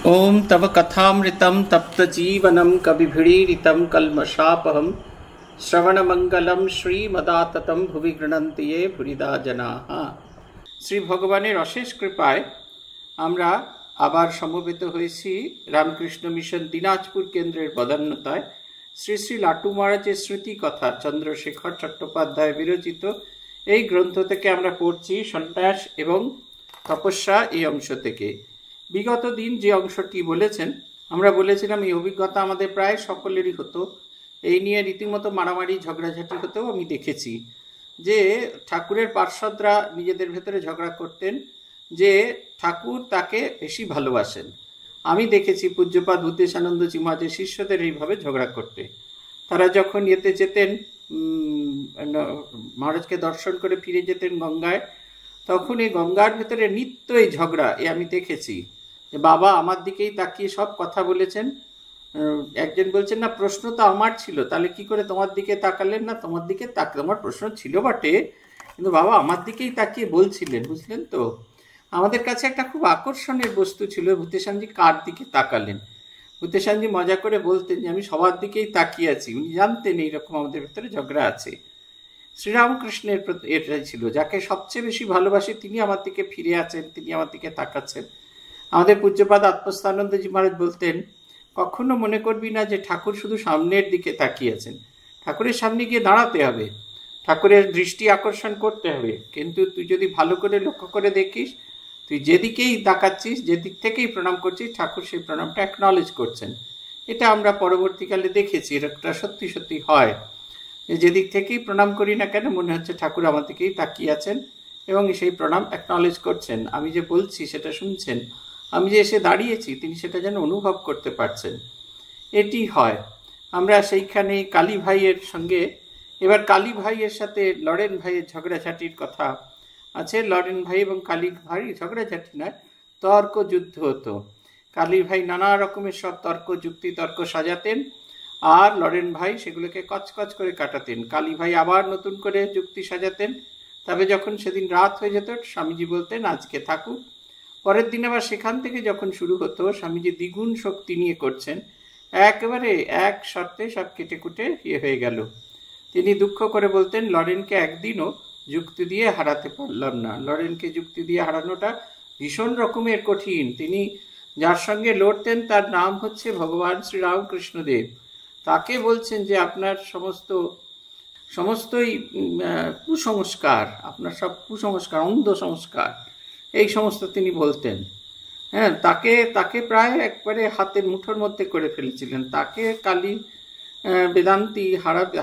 ओम तव कथामृतम तप्त जीवनम कविभिरीडितम कल्मषापहम শ্রবণমঙ্গলম শ্রীমদাততম ভুবি গৃণন্তি ये ভুরিদা জনাঃ। শ্রী ভগবানের অশেষ কৃপায় আমরা আবার সমবেত হয়েছি রামকৃষ্ণ মিশন দিনাজপুর কেন্দ্রের পদান্নতায় শ্রী শ্রী লাটু মহারাজের স্মৃতি কথা চন্দ্রশেখর চট্টোপাধ্যায় বিরচিত এই গ্রন্থ থেকে আমরা পড়ছি সন্ন্যাস এবং তপস্যা এই অংশ থেকে। বিগত দিন যে অংশটি বলেছেন আমরা বলেছিলাম এই অভিজ্ঞতা আমাদের প্রায় সকলেরই হতো। এই নিয়ে রীতিমতো মারামারি ঝগড়াঝাটি হতেও আমি দেখেছি যে ঠাকুরের পার্ষদরা নিজেদের ভেতরে ঝগড়া করতেন যে ঠাকুর তাকে বেশি ভালোবাসেন। আমি দেখেছি পূজ্যপাদ ভূতেশানন্দজি মহারাজের শিষ্যদের এইভাবে ঝগড়া করতে। তারা যখন এতে যেতেন মহারাজকে দর্শন করে ফিরে যেতেন গঙ্গায়, তখন এই গঙ্গার ভেতরে নিত্য এই ঝগড়া আমি দেখেছি যে বাবা আমার দিকেই তাকিয়ে সব কথা বলেছেন। একজন বলছেন না প্রশ্ন তো আমার ছিল, তাহলে কি করে তোমার দিকে তাকালেন না? তোমার দিকে তোমার প্রশ্ন ছিল বটে, কিন্তু বাবা আমার দিকেই তাকিয়ে বলছিলেন, বুঝলেন তো? আমাদের কাছে একটা খুব আকর্ষণের বস্তু ছিল ভূতেশানজি কার দিকে তাকালেন। ভূতেশানজি মজা করে বলতেন যে আমি সবার দিকেই তাকিয়ে আছি। উনি জানতেন এইরকম আমাদের ভেতরে ঝগড়া আছে। শ্রীরামকৃষ্ণের এটাই ছিল, যাকে সবচেয়ে বেশি ভালোবাসি তিনি আমার দিকে ফিরে আছেন, তিনি আমার দিকে তাকাচ্ছেন। আমাদের পূজ্যপাদ আত্মস্থানন্দজি মহারাজ বলতেন কখনো মনে করবি না যে ঠাকুর শুধু সামনের দিকে তাকিয়ে আছেন। ঠাকুরের সামনে গিয়ে দাঁড়াতে হবে, ঠাকুরের দৃষ্টি আকর্ষণ করতে হবে, কিন্তু তুই যদি ভালো করে লক্ষ্য করে দেখিস তুই যেদিকেই তাকাচ্ছিস, যেদিক থেকেই প্রণাম করছিস, ঠাকুর সেই প্রণামটা অ্যাকনলেজ করছেন। এটা আমরা পরবর্তীকালে দেখেছি, এটা সত্যি সত্যি হয়। যেদিক থেকেই প্রণাম করি না কেন মনে হচ্ছে ঠাকুর আমার দিকেই তাকিয়ে আছেন এবং সেই প্রণাম অ্যাকনলেজ করছেন। আমি যে বলছি সেটা শুনছেন, আমি যে এসে দাঁড়িয়েছি তিনি সেটা যেন অনুভব করতে পারছেন। এটি হয়। আমরা সেইখানে কালী ভাইয়ের সঙ্গে, এবার কালী ভাইয়ের সাথে লরেন ভাইয়ের ঝগড়াঝাটির কথা আছে। লরেন ভাই এবং কালী ভাই ঝগড়াঝাটি নয়, তর্ক যুদ্ধ হতো। কালী ভাই নানা রকমের সব তর্ক যুক্তি তর্ক সাজাতেন আর লরেন ভাই সেগুলোকে কচকচ করে কাটাতেন। কালী ভাই আবার নতুন করে যুক্তি সাজাতেন। তবে যখন সেদিন রাত হয়ে যেত স্বামীজি বলতেন আজকে থাকুক। পরের দিন আবার সেখান থেকে যখন শুরু হতো স্বামীজি দ্বিগুণ শক্তি নিয়ে করছেন, একেবারে এক শর্তে সব কেটে কুটে হয়ে গেল। তিনি দুঃখ করে বলতেন লরেনকে একদিনও যুক্তি দিয়ে হারাতে পারলাম না। লরেনকে যুক্তি দিয়ে হারানোটা ভীষণ রকমের কঠিন। তিনি যার সঙ্গে লড়তেন তার নাম হচ্ছে ভগবান শ্রীরামকৃষ্ণদেব। তাকে বলছেন যে আপনার সমস্তই কুসংস্কার, আপনার সব কুসংস্কার, অন্ধ সংস্কার, এই সমস্ত তিনি বলতেন। হ্যাঁ, তাকে প্রায় একবারে হাতের মুঠোর মধ্যে করে ফেলেছিলেন। তাকে কালী বেদান্তি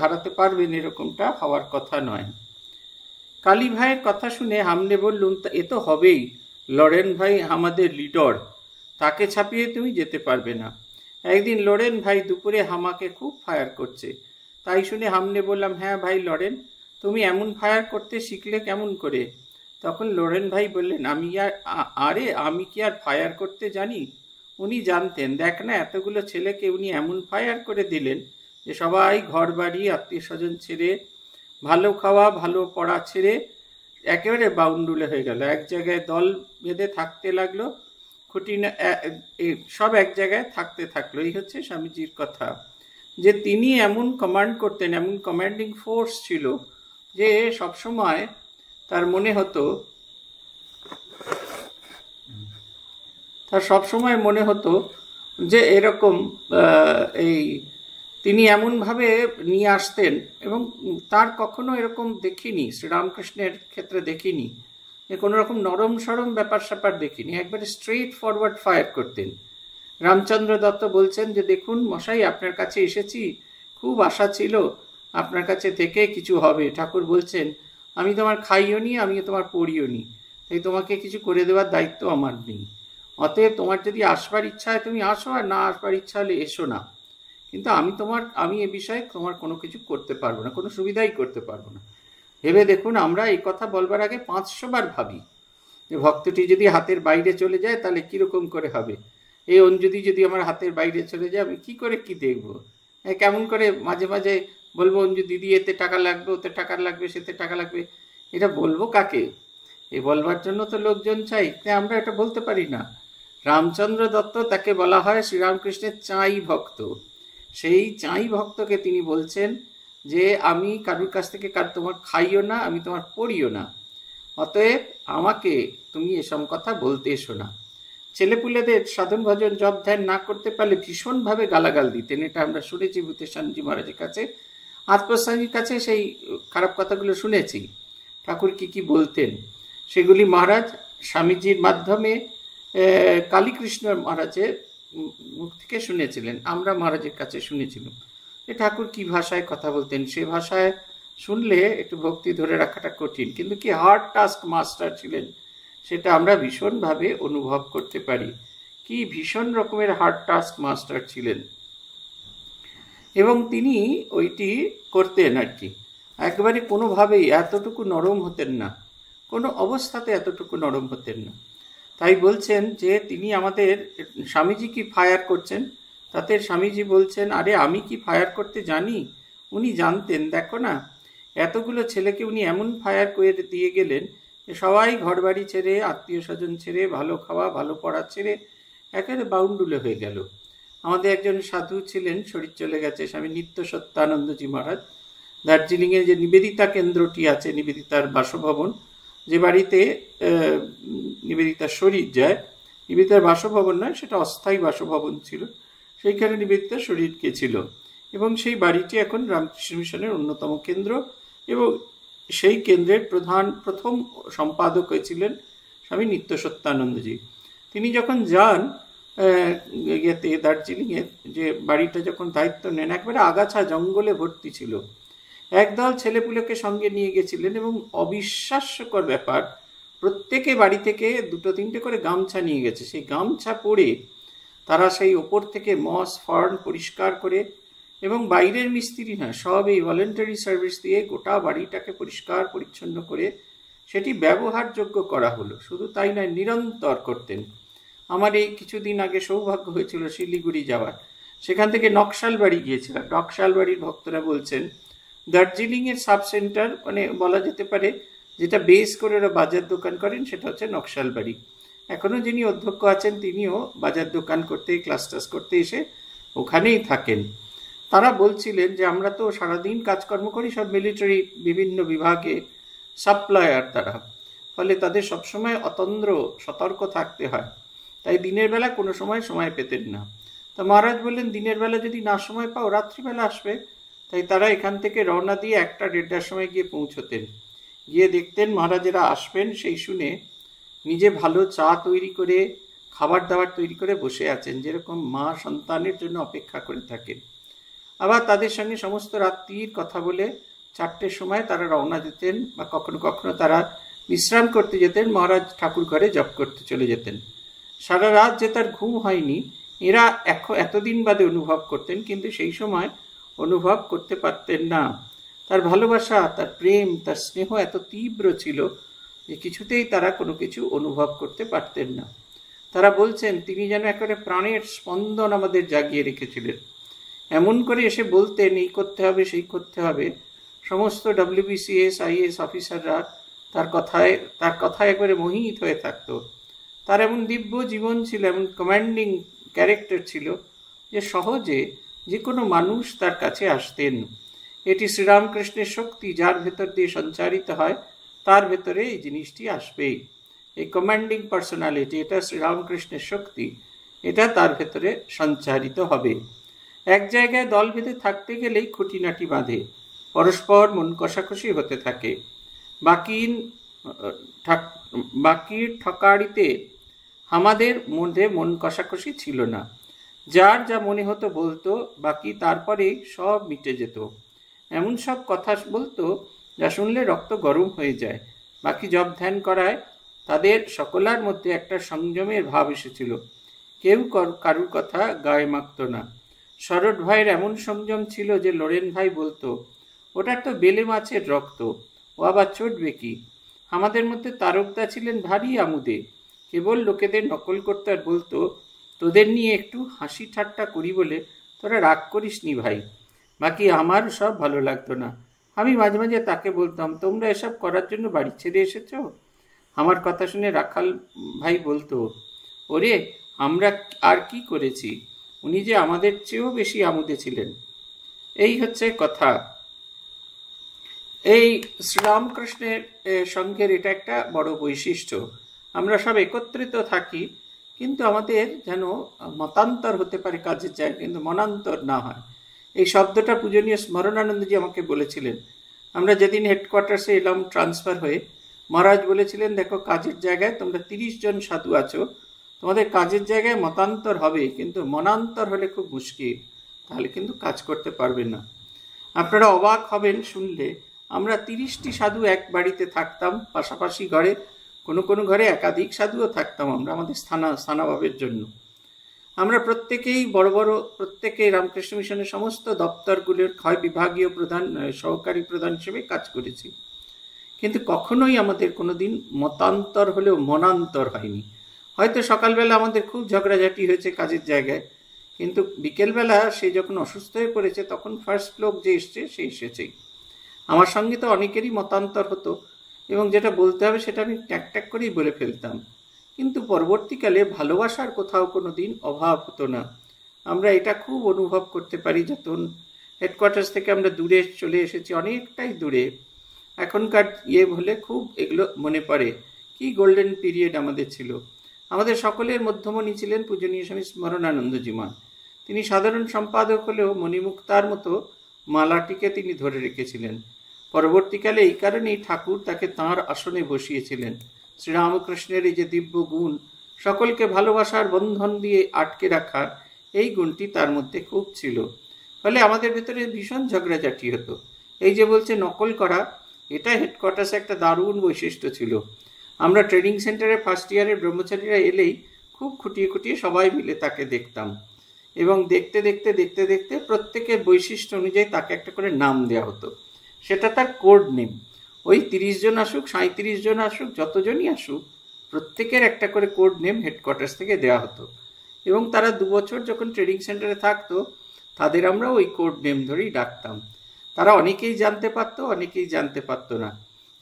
হারাতে পারবেন এরকমটা হওয়ার কথা নয়। কালী ভাইয়ের কথা শুনে হামনে বললুম এ তো হবেই, লরেন ভাই আমাদের লিডার, তাকে ছাপিয়ে তুমি যেতে পারবে না। একদিন লরেন ভাই দুপুরে হামাকে খুব ফায়ার করছে, তাই শুনে হামনে বললাম হ্যাঁ ভাই লরেন, তুমি এমন ফায়ার করতে শিখলে কেমন করে? তখন লরেন ভাই বললেন আমি কি আর ফায়ার করতে জানি? উনি জানতেন। দেখ না এতগুলো ছেলেকে উনি এমন ফায়ার করে দিলেন যে সবাই ঘর বাড়ি আত্মীয় স্বজন ছেড়ে, ভালো খাওয়া ভালো পড়া ছেড়ে একেবারে বাউন্ডুলে হয়ে গেল। এক জায়গায় দল বেঁধে থাকতে লাগলো, খুঁটি সব এক জায়গায় থাকতে থাকলো। এই হচ্ছে স্বামীজির কথা, যে তিনি এমন কমান্ড করতেন, এমন কমান্ডিং ফোর্স ছিল যে সবসময় তার মনে হতো যে এরকম তিনি এমনভাবে নিয়ে আসতেন এবং তার কখনো এরকম দেখিনি, শ্রীরামকৃষ্ণের ক্ষেত্রে দেখিনি যে কোনো রকম নরম সরম ব্যাপার স্যাপার দেখিনি। একবারে স্ট্রেট ফরওয়ার্ড ফায়ার করতেন। রামচন্দ্র দত্ত বলছেন যে দেখুন মশাই, আপনার কাছে এসেছি, খুব আশা ছিল আপনার কাছে থেকে কিছু হবে। ঠাকুর বলছেন আমি তোমার খাইও নি, আমি তোমার পড়িও নি, তাই তোমাকে কিছু করে দেওয়ার দায়িত্ব আমার নেই। অতএব তোমার যদি আসবার ইচ্ছা হয় তুমি আসো, আর না আসবার ইচ্ছা হলে এসো না, কিন্তু আমি এ বিষয়ে তোমার কোনো কিছু করতে পারবো না, কোনো সুবিধাই করতে পারবো না। ভেবে দেখুন, আমরা এই কথা বলবার আগে 500 বার ভাবি যে ভক্তটি যদি হাতের বাইরে চলে যায় তাহলে কীরকম করে হবে। এই অঞ্জলি যদি আমার হাতের বাইরে চলে যায় আমি কী করে কি দেখবো? কেমন করে মাঝে মাঝে বলবো অঞ্জু দিদি এতে টাকা লাগবে, ওতে টাকা লাগবে, সেতে টাকা লাগবে, এটা বলবো কাকে? এ বলবার জন্য তো লোকজন চাই, তাই আমরা এটা বলতে পারি না। রামচন্দ্র দত্ত তাকে বলা হয় শ্রীরামকৃষ্ণের চাঁই ভক্ত। সেই চাঁই ভক্তকে তিনি বলছেন যে আমি কারুর কাছ থেকে তোমার খাইও না, আমি তোমার পড়িও না, অতএব আমাকে তুমি এসব কথা বলতে এসো না। ছেলেপুলেদের সাধন ভজন জপ ধ্যান না করতে পারলে ভীষণভাবে গালাগাল দিতেন, এটা আমরা শুনেছি ভূতেশানজি মহারাজের কাছে। আত্মস্বামীর কাছে সেই খারাপ কথাগুলো শুনেছি, ঠাকুর কি বলতেন সেগুলি মহারাজ স্বামীজির মাধ্যমে কালীকৃষ্ণ মহারাজের মুখ থেকে শুনেছিলেন, আমরা মহারাজের কাছে শুনেছিলাম যে ঠাকুর কি ভাষায় কথা বলতেন। সে ভাষায় শুনলে একটু ভক্তি ধরে রাখাটা কঠিন, কিন্তু কি হার্ড টাস্ক মাস্টার ছিলেন সেটা আমরা ভীষণভাবে অনুভব করতে পারি। কি ভীষণ রকমের হার্ড টাস্ক মাস্টার ছিলেন, এবং তিনি ওইটি করতেন আর কি। একেবারে কোনোভাবেই এতটুকু নরম হতেন না, কোনো অবস্থাতে এতটুকু নরম হতেন না। তাই বলছেন যে তিনি আমাদের স্বামীজি কি ফায়ার করছেন, তাতে স্বামীজি বলছেন আরে আমি কি ফায়ার করতে জানি? উনি জানতেন। দেখো না, এতগুলো ছেলেকে উনি এমন ফায়ার করে দিয়ে গেলেন যে সবাই ঘর বাড়ি ছেড়ে, আত্মীয় স্বজন ছেড়ে, ভালো খাওয়া ভালো পড়া ছেড়ে একেবারে বাউন্ডুলে হয়ে গেল। আমাদের একজন সাধু ছিলেন, শরীর চলে গেছে, স্বামী নিত্য সত্যানন্দজি মহারাজ। দার্জিলিংয়ে যে নিবেদিতা কেন্দ্রটি আছে, নিবেদিতার বাসভবন, যে বাড়িতে নিবেদিতার শরীর যায়, নিবেদিতার বাসভবন নয়, সেটা অস্থায়ী বাসভবন ছিল, সেইখানে নিবেদিতার শরীর গেছিল। এবং সেই বাড়িটি এখন রামকৃষ্ণ মিশনের অন্যতম কেন্দ্র, এবং সেই কেন্দ্রের প্রথম সম্পাদক হয়েছিলেন স্বামী নিত্য সত্যানন্দজি। তিনি যখন যান ইয়েতে দার্জিলিংয়ে, যে বাড়িটা যখন দায়িত্ব নেন, একবারে আগাছা জঙ্গলে ভর্তি ছিল। একদল ছেলেপুলেকে সঙ্গে নিয়ে গেছিলেন, এবং অবিশ্বাস্যকর ব্যাপার, প্রত্যেকে বাড়ি থেকে 2-3টে করে গামছা নিয়ে গেছে। সেই গামছা পরে তারা সেই ওপর থেকে মস ফার্ন পরিষ্কার করে, এবং বাইরের মিস্ত্রি না, সব এই ভলেন্টারি সার্ভিস দিয়ে গোটা বাড়িটাকে পরিষ্কার পরিচ্ছন্ন করে সেটি ব্যবহারযোগ্য করা হলো। শুধু তাই নয়, নিরন্তর করতেন। আমার এই কিছুদিন আগে সৌভাগ্য হয়েছিল শিলিগুড়ি যাওয়ার, সেখান থেকে নকশালবাড়ি গিয়েছিলাম। নকশালবাড়ির ভক্তরা বলছেন দার্জিলিংয়ের সাব সেন্টার, মানে বলা যেতে পারে যেটা বেস করে ওরা বাজার দোকান করেন, সেটা হচ্ছে নকশালবাড়ি। এখনও যিনি অধ্যক্ষ আছেন তিনিও বাজার দোকান করতে, ক্লাস টাস করতে এসে ওখানেই থাকেন। তারা বলছিলেন যে আমরা তো সারাদিন কাজকর্ম করি, সব মিলিটারি বিভিন্ন বিভাগে সাপ্লায়ার তারা, ফলে তাদের সবসময় অতন্দ্র সতর্ক থাকতে হয়, তাই দিনের বেলা কোনো সময় পেতেন না। তা মহারাজ বললেন দিনের বেলা যদি না সময় পাও রাত্রিবেলা আসবে। তাই তারা এখান থেকে রওনা দিয়ে 1টা-1:30টার সময় গিয়ে পৌঁছতেন। গিয়ে দেখতেন মহারাজেরা আসবেন, সেই শুনে নিজে ভালো চা তৈরি করে, খাবার দাবার তৈরি করে বসে আছেন, যেরকম মা সন্তানের জন্য অপেক্ষা করে থাকেন। আবার তাদের সঙ্গে সমস্ত রাত্রির কথা বলে 4টের সময় তারা রওনা দিতেন, বা কখনো কখনো তারা বিশ্রাম করতে যেতেন, মহারাজ ঠাকুর ঘরে জপ করতে চলে যেতেন। সারা রাত যে তার ঘুম হয়নি এরা এতদিন বাদে অনুভব করতেন, কিন্তু সেই সময় অনুভব করতে পারতেন না। তার ভালোবাসা, তার প্রেম, তার স্নেহ এত তীব্র ছিল যে কিছুতেই তারা কোনো কিছু অনুভব করতে পারতেন না। তারা বলছেন তিনি যেন একেবারে প্রাণের স্পন্দন আমাদের জাগিয়ে রেখেছিলেন। এমন করে এসে বলতেন এই করতে হবে সেই করতে হবে। সমস্ত WBCS IAS অফিসাররা তার কথায় একবারে মোহিত হয়ে থাকতো। তার এমন দিব্য জীবন ছিল, এমন কমান্ডিং ক্যারেক্টার ছিল যে সহজে যে কোনো মানুষ তার কাছে আসতেন। এটি শ্রীরামকৃষ্ণের শক্তি, যার ভেতর দিয়ে সঞ্চারিত হয় তার ভেতরে এই জিনিসটি আসবেই। এই কমান্ডিং পার্সোনালিটি, এটা শ্রীরামকৃষ্ণের শক্তি, এটা তার ভেতরে সঞ্চারিত হবে। এক জায়গায় দল বেঁধে থাকতে গেলেই খুঁটিনাটি বাঁধে, পরস্পর মন কষাকষি হতে থাকে। বাকির ঠকাড়িতে আমাদের মধ্যে মন কষাকষি ছিল না। যার যা মনে হতো বলতো, বাকি তারপরে সব মিটে যেত। এমন সব কথা বলতো যা শুনলে রক্ত গরম হয়ে যায়। বাকি জপ ধ্যান করায় তাদের সকলার মধ্যে একটা সংযমের ভাব এসেছিল। কেউ কারুর কথা গায়ে মাখত না। শরৎ ভাইয়ের এমন সংযম ছিল যে লোরেন ভাই বলতো ওটার তো বেলে মাছের রক্ত, ও আবার চটবে কি। আমাদের মধ্যে তারকদা ছিলেন ভারী আমুদে, কেবল লোকেদের নকল করতে আর বলতো তোদের নিয়ে একটু হাসি ঠাট্টা করি বলে তোরা রাগ করিস নি ভাই। বাকি আমার সব ভালো লাগতো না। আমি মাঝে মাঝে তাকে বলতাম তোমরা এসব করার জন্য বাড়ি ছেড়ে এসেছ। আমার কথা শুনে রাখাল ভাই বলতো ওরে আমরা আর কি করেছি, উনি যে আমাদের চেয়েও বেশি আমোদে ছিলেন। এই হচ্ছে কথা। এই শ্রীরামকৃষ্ণের সঙ্গের এটা একটা বড় বৈশিষ্ট্য। আমরা সব একত্রিত থাকি, কিন্তু আমাদের যেন মতান্তর হতে পারে কাজের জায়গায়, কিন্তু মনান্তর না হয়। এই শব্দটা পূজনীয় স্মরণানন্দজি আমাকে বলেছিলেন। আমরা যেদিন হেডকোয়ার্টার্সে এলাম ট্রান্সফার হয়ে, মহারাজ বলেছিলেন, দেখো কাজের জায়গায় তোমরা 30 জন সাধু আছো, তোমাদের কাজের জায়গায় মতান্তর হবে, কিন্তু মনান্তর হলে খুব মুশকিল, তাহলে কিন্তু কাজ করতে পারবে না। আপনারা অবাক হবেন শুনলে, আমরা 30টি সাধু এক বাড়িতে থাকতাম, পাশাপাশি ঘরে, কোনো কোনো ঘরে একাধিক সাধুও থাকতাম আমরা, আমাদের স্থানাভাবের জন্য। আমরা প্রত্যেকেই বড় বড়, প্রত্যেকেই রামকৃষ্ণ মিশনের সমস্ত দপ্তরগুলোর হয় বিভাগীয় প্রধান, সহকারী প্রধান হিসেবে কাজ করেছি, কিন্তু কখনোই আমাদের কোনোদিন মতান্তর হলেও মনান্তর হয়নি। হয়তো সকালবেলা আমাদের খুব ঝগড়াঝাটি হয়েছে কাজের জায়গায়, কিন্তু বিকেলবেলা সে যখন অসুস্থ হয়ে পড়েছে, তখন ফার্স্ট লোক যে এসছে সে এসেছেই। আমার সঙ্গে তো অনেকেরই মতান্তর হতো, এবং যেটা বলতে হবে সেটা আমি ট্যাক ট্যাক করেই বলে ফেলতাম, কিন্তু পরবর্তীকালে ভালোবাসার কোথাও কোনো দিন অভাব হতো না। আমরা এটা খুব অনুভব করতে পারি যখন হেডকোয়ার্টার্স থেকে আমরা দূরে চলে এসেছি, অনেকটাই দূরে। এখনকার হলে খুব এগুলো মনে পড়ে, কি গোল্ডেন পিরিয়ড আমাদের ছিল। আমাদের সকলের মধ্যমণি ছিলেন পূজনীয় স্বামী স্মরণানন্দজি মা। তিনি সাধারণ সম্পাদক হলেও মণিমুক্তার মতো মালাটিকে তিনি ধরে রেখেছিলেন। পরবর্তীকালে এই কারণেই ঠাকুর তাকে তাঁর আসনে বসিয়েছিলেন। শ্রীরামকৃষ্ণের এই যে দিব্য গুণ, সকলকে ভালোবাসার বন্ধন দিয়ে আটকে রাখার, এই গুণটি তার মধ্যে খুব ছিল। ফলে আমাদের ভেতরে ভীষণ ঝগড়াঝাটি হতো। এই যে বলছে নকল করা, এটা হেডকোয়ার্টার্সে একটা দারুণ বৈশিষ্ট্য ছিল। আমরা ট্রেনিং সেন্টারে ফার্স্ট ইয়ারের ব্রহ্মচারীরা এলেই খুব খুঁটিয়ে খুঁটিয়ে সবাই মিলে তাকে দেখতাম, এবং দেখতে দেখতে দেখতে দেখতে প্রত্যেকের বৈশিষ্ট্য অনুযায়ী তাকে একটা করে নাম দেওয়া হতো। সেটা তার কোড নেম। ওই 30 জন আসুক, 37 জন আসুক, যতজনই আসুক, প্রত্যেকের একটা করে কোড নেম হেডকোয়ার্টার্স থেকে দেওয়া হতো। এবং তারা 2 বছর যখন ট্রেনিং সেন্টারে থাকতো, তাদের আমরা ওই কোড নেম ধরেই ডাকতাম। তারা অনেকেই জানতে পারতো, অনেকেই জানতে পারতো না।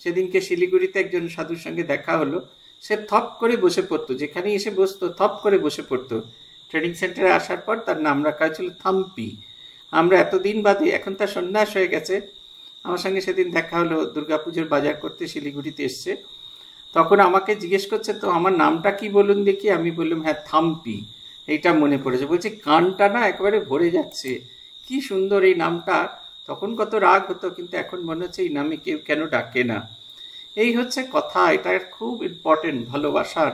সেদিনকে শিলিগুড়িতে একজন সাধুর সঙ্গে দেখা হলো, সে থপ করে বসে পড়তো, যেখানে এসে বসতো থপ করে বসে পড়তো। ট্রেনিং সেন্টারে আসার পর তার নাম রাখা হয়েছিল থাম্পি। আমরা এতদিন বাদে, এখন তার সন্ন্যাস হয়ে গেছে, আমার সঙ্গে সেদিন দেখা হলো, দুর্গাপুজোর বাজার করতে শিলিগুড়িতে এসছে। তখন আমাকে জিজ্ঞেস করছে, তো আমার নামটা কি বলুন দেখি। আমি বললাম, হ্যাঁ থাম্পি। এইটা মনে পড়েছে। বলছে, কানটা না একেবারে ভরে যাচ্ছে, কি সুন্দর এই নামটা। তখন কত রাগ হতো, কিন্তু এখন মনে হচ্ছে এই নামে কেউ কেন ডাকে না। এই হচ্ছে কথা, এটা খুব ইম্পর্টেন্ট, ভালোবাসার।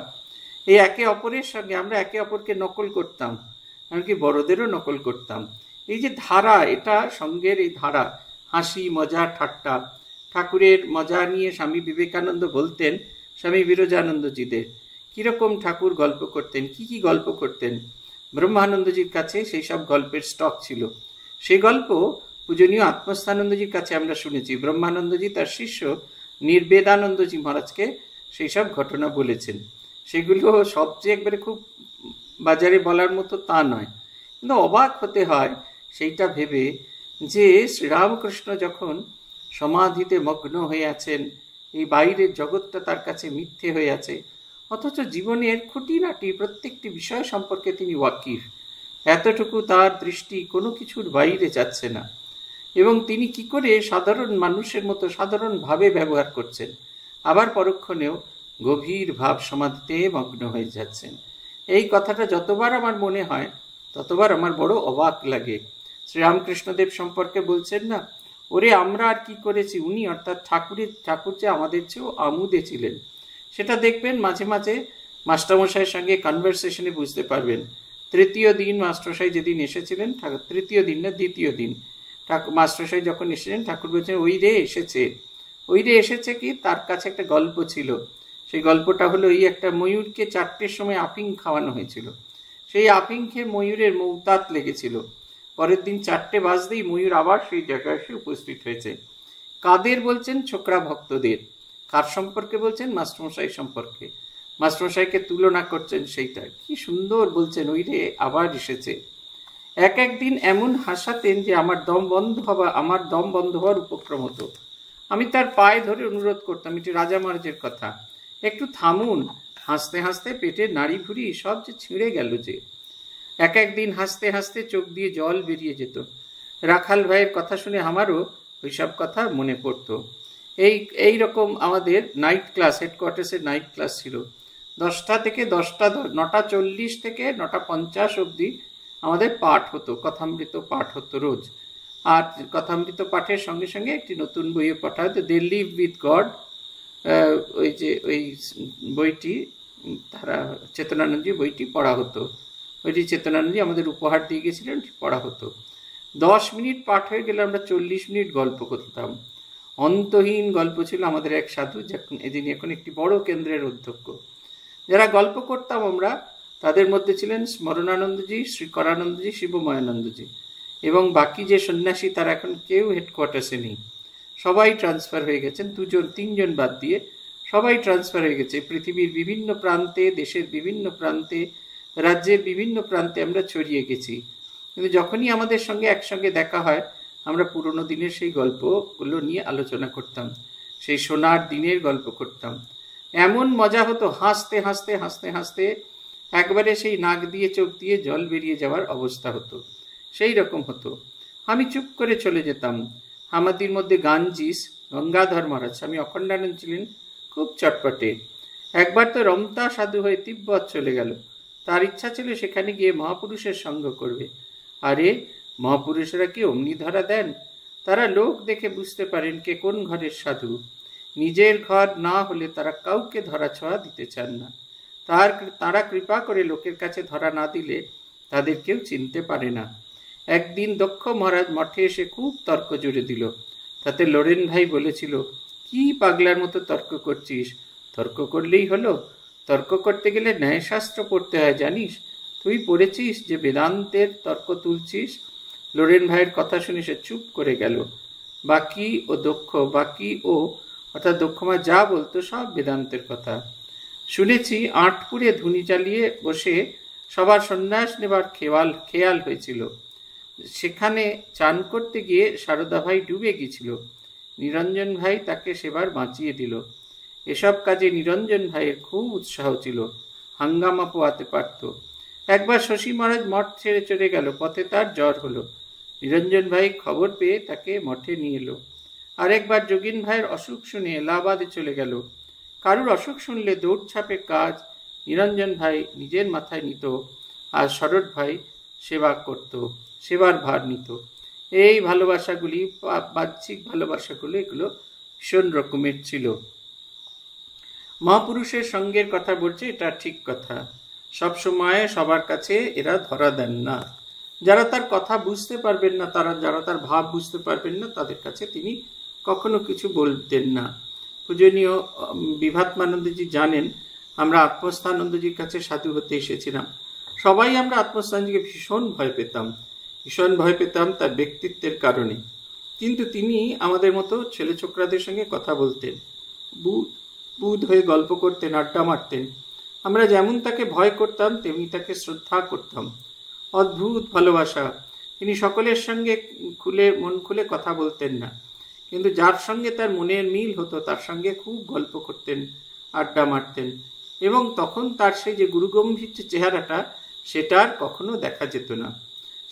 এই একে অপরের সঙ্গে আমরা একে অপরকে নকল করতাম, এমনকি বড়দেরও নকল করতাম। এই যে ধারা, এটা সঙ্গের এই ধারা, হাসি মজা ঠাট্টা। ঠাকুরের মজা নিয়ে স্বামী বিবেকানন্দ বলতেন স্বামী বিরজানন্দজিদের, কীরকম ঠাকুর গল্প করতেন, কি কি গল্প করতেন। ব্রহ্মানন্দজির কাছে সেই সব গল্পের স্টক ছিল। সেই গল্প পূজনীয় আত্মস্থানন্দজির কাছে আমরা শুনেছি। ব্রহ্মানন্দজি তার শিষ্য নির্বেদানন্দজি মহারাজকে সেই সব ঘটনা বলেছেন। সেগুলো সবচেয়ে একবারে খুব বাজারে বলার মতো তা নয়, কিন্তু অবাক হতে হয় সেইটা ভেবে যে শ্রীরামকৃষ্ণ যখন সমাধিতে মগ্ন হয়ে আছেন, এই বাইরের জগৎটা তার কাছে মিথ্যে হয়ে আছে, অথচ জীবনের খুঁটিনাটি প্রত্যেকটি বিষয় সম্পর্কে তিনি ওয়াকিফ। এতটুকু তার দৃষ্টি কোনো কিছুর বাইরে যাচ্ছে না, এবং তিনি কি করে সাধারণ মানুষের মতো সাধারণভাবে ব্যবহার করছেন, আবার পরক্ষণেও গভীর ভাব সমাধিতে মগ্ন হয়ে যাচ্ছেন। এই কথাটা যতবার আমার মনে হয়, ততবার আমার বড় অবাক লাগে। শ্রীরামকৃষ্ণদেব সম্পর্কে বলছেন না, ওরে আমরা আর কি করেছি, উনি অর্থাৎ ঠাকুর যে আমাদের চেয়েও আমুদে ছিলেন। সেটা দেখবেন মাঝে মাঝে মাস্টারমশাইয়ের সঙ্গে কনভারসেশনে বুঝতে পারবেন। তৃতীয় দিন মাস্টারমশাই যেদিন এসেছিলেন, তৃতীয় দিন না দ্বিতীয় দিন, মাস্টারমশাই যখন এসেছেন, ঠাকুর বলছেন, ওই রে এসেছে। ওই রে এসেছে কি, তার কাছে একটা গল্প ছিল। সেই গল্পটা হলো, এই একটা ময়ূরকে 4টের সময় আফিং খাওয়ানো হয়েছিল। সেই আফিং খেয়ে ময়ূরের মৌতাত লেগেছিল। পরের দিন 4টে বাজতেই ময়ূর আবার সেই জায়গায় এসে উপস্থিত হয়েছে। কাদের বলছেন? ছোকরা ভক্তদের। কার সম্পর্কে বলছেন? মাস্টারমশাই সম্পর্কে। মাস্টারমশাইকে তুলনা করছেন সেইটা, কি সুন্দর বলছেন, ওই রে আবার এসেছে। এক একদিন এমন হাসাতেন যে আমার দম বন্ধ হওয়ার উপক্রম হতো। আমি তার পায়ে ধরে অনুরোধ করতাম, এটি রাজা মহারাজের কথা, একটু থামুন, হাসতে হাসতে পেটের নাড়ি ভুড়ি সব যে ছিঁড়ে গেল যে। এক একদিন হাসতে হাসতে চোখ দিয়ে জল বেরিয়ে যেত। রাখাল ভাইয়ের কথা শুনে আমারও ওইসব কথা মনে পড়তো। এই রকম আমাদের নাইট ক্লাস, হেডকোয়ার্টার্সের নাইট ক্লাস ছিল। 10টা থেকে 9:40 থেকে 9:50 অবধি আমাদের পাঠ হতো, কথামৃত পাঠ হতো রোজ। আর কথামৃত পাঠের সঙ্গে সঙ্গে একটি নতুন বইও পড়া হতো, দে লিভ উইথ গড। ওই বইটি, তারা চেতনানন্দজি বইটি পড়া হতো। ওইটি চেতনানন্দজি আমাদের উপহার দিয়ে গেছিলেন, পড়া হতো। 10 মিনিট পাঠ হয়ে গেলে আমরা 40 মিনিট গল্প করতাম। অন্তহীন গল্প ছিল আমাদের এক সাধু, যিনি এখন একটি বড় কেন্দ্রের অধ্যক্ষ। যারা গল্প করতাম আমরা, তাদের মধ্যে ছিলেন স্মরণানন্দজি, শ্রী করানন্দজি, শিবময়ানন্দজি, এবং বাকি যে সন্ন্যাসী তারা এখন কেউ হেডকোয়ার্টার্সে নেই, সবাই ট্রান্সফার হয়ে গেছেন। 2-3 বাদ দিয়ে সবাই ট্রান্সফার হয়ে গেছে। পৃথিবীর বিভিন্ন প্রান্তে, দেশের বিভিন্ন প্রান্তে, রাজ্যের বিভিন্ন প্রান্তে আমরা ছড়িয়ে গেছি। কিন্তু যখনই আমাদের সঙ্গে একসঙ্গে দেখা হয়, আমরা পুরনো দিনের সেই গল্পগুলো নিয়ে আলোচনা করতাম, সেই সোনার দিনের গল্প করতাম। এমন মজা হতো, হাসতে হাসতে হাসতে হাসতে একবারে সেই নাক দিয়ে চোখ দিয়ে জল বেরিয়ে যাওয়ার অবস্থা হতো। সেই রকম হতো। আমি চুপ করে চলে যেতাম। আমাদের মধ্যে গাঞ্জিস, গঙ্গাধর মহারাজ, স্বামী অখণ্ডানন্দ ছিলেন খুব চটপটে। একবার তো রমতা সাধু হয়ে তিব্বত চলে গেল। তার ইচ্ছা ছিল সেখানে গিয়ে মহাপুরুষের সঙ্গ করবে। আরে মহাপুরুষেরা কি অমনি ধরা দেন? তারা লোক দেখে বুঝতে পারেন কে কোন ঘরের সাধু। নিজের ঘর না হলে তারা কাউকে ধরা ছোঁয়া দিতে চান না। তারা কৃপা করে লোকের কাছে ধরা না দিলে তাদের কেউ চিনতে পারে না। একদিন দক্ষ মহারাজ মঠে এসে খুব তর্ক জুড়ে দিল। তাতে লোরেন ভাই বলেছিল, কি পাগলার মতো তর্ক করছিস? তর্ক করলেই হলো? তর্ক করতে গেলে ন্যায়শাস্ত্র পড়তে হয়, জানিস? তুই পড়েছিস যে বেদান্তের তর্ক তুলছিস? লোরেন ভাইয়ের কথা শুনে সে চুপ করে গেল। বাকি অর্থাৎ দক্ষমা যা বলতো সব বেদান্তের কথা। শুনেছি আটপুরে ধুনি চালিয়ে বসে সবার সন্ন্যাস নেবার খেয়াল হয়েছিল। সেখানে চান করতে গিয়ে সারদা ভাই ডুবে গিয়েছিল। নিরঞ্জন ভাই তাকে সেবার বাঁচিয়ে দিল। এসব কাজে নিরঞ্জন ভাইয়ের খুব উৎসাহ ছিল, হাঙ্গামা পোয়াতে পারত। একবার শশী মহারাজ মঠ ছেড়ে চলে গেল, পথে তার জ্বর হলো। নিরঞ্জন ভাই খবর পেয়ে তাকে মঠে নিয়ে এলো। আরেকবার যোগিন ভাইয়ের অসুখ শুনে এলাহাবাদে চলে গেল। কারুর অসুখ শুনলে দৌড়ছাপে কাজ নিরঞ্জন ভাই নিজের মাথায় নিত, আর শরৎ ভাই সেবা করত, সেবার ভার নিত। এই ভালোবাসাগুলি, বাহ্যিক ভালোবাসাগুলো, এগুলো ভীষণ রকমের ছিল। মহাপুরুষের সঙ্গের কথা বলছে, এটা ঠিক কথা। সব সময় সবার কাছে এরা ধরা দেন না। যারা তার কথা বুঝতে পারবেন না, যারা তার ভাব বুঝতে পারবেন না, তাদের কাছে তিনি কখনো কিছু বলতেন না। পূজনীয় বিভাত্মানন্দজি জানেন, আমরা আত্মস্থানন্দজির কাছে সাধু হতে এসেছিলাম। সবাই আমরা আত্মস্থানজিকে ভীষণ ভয় পেতাম তার ব্যক্তিত্বের কারণে। কিন্তু তিনি আমাদের মতো ছেলে ছোকরাদের সঙ্গে কথা বলতেন, বুধ হয়ে গল্প করতেন, আড্ডা মারতেন। আমরা যেমন তাকে ভয় করতাম তেমনি তাকে শ্রদ্ধা করতাম। অদ্ভুত ভালোবাসা। তিনি সকলের সঙ্গে মন খুলে কথা বলতেন না, কিন্তু যার সঙ্গে তার মনের মিল হতো তার সঙ্গে খুব গল্প করতেন, আড্ডা মারতেন। এবং তখন তার সেই যে গুরুগম্ভীর চেহারাটা, সেটা আর কখনো দেখা যেত না।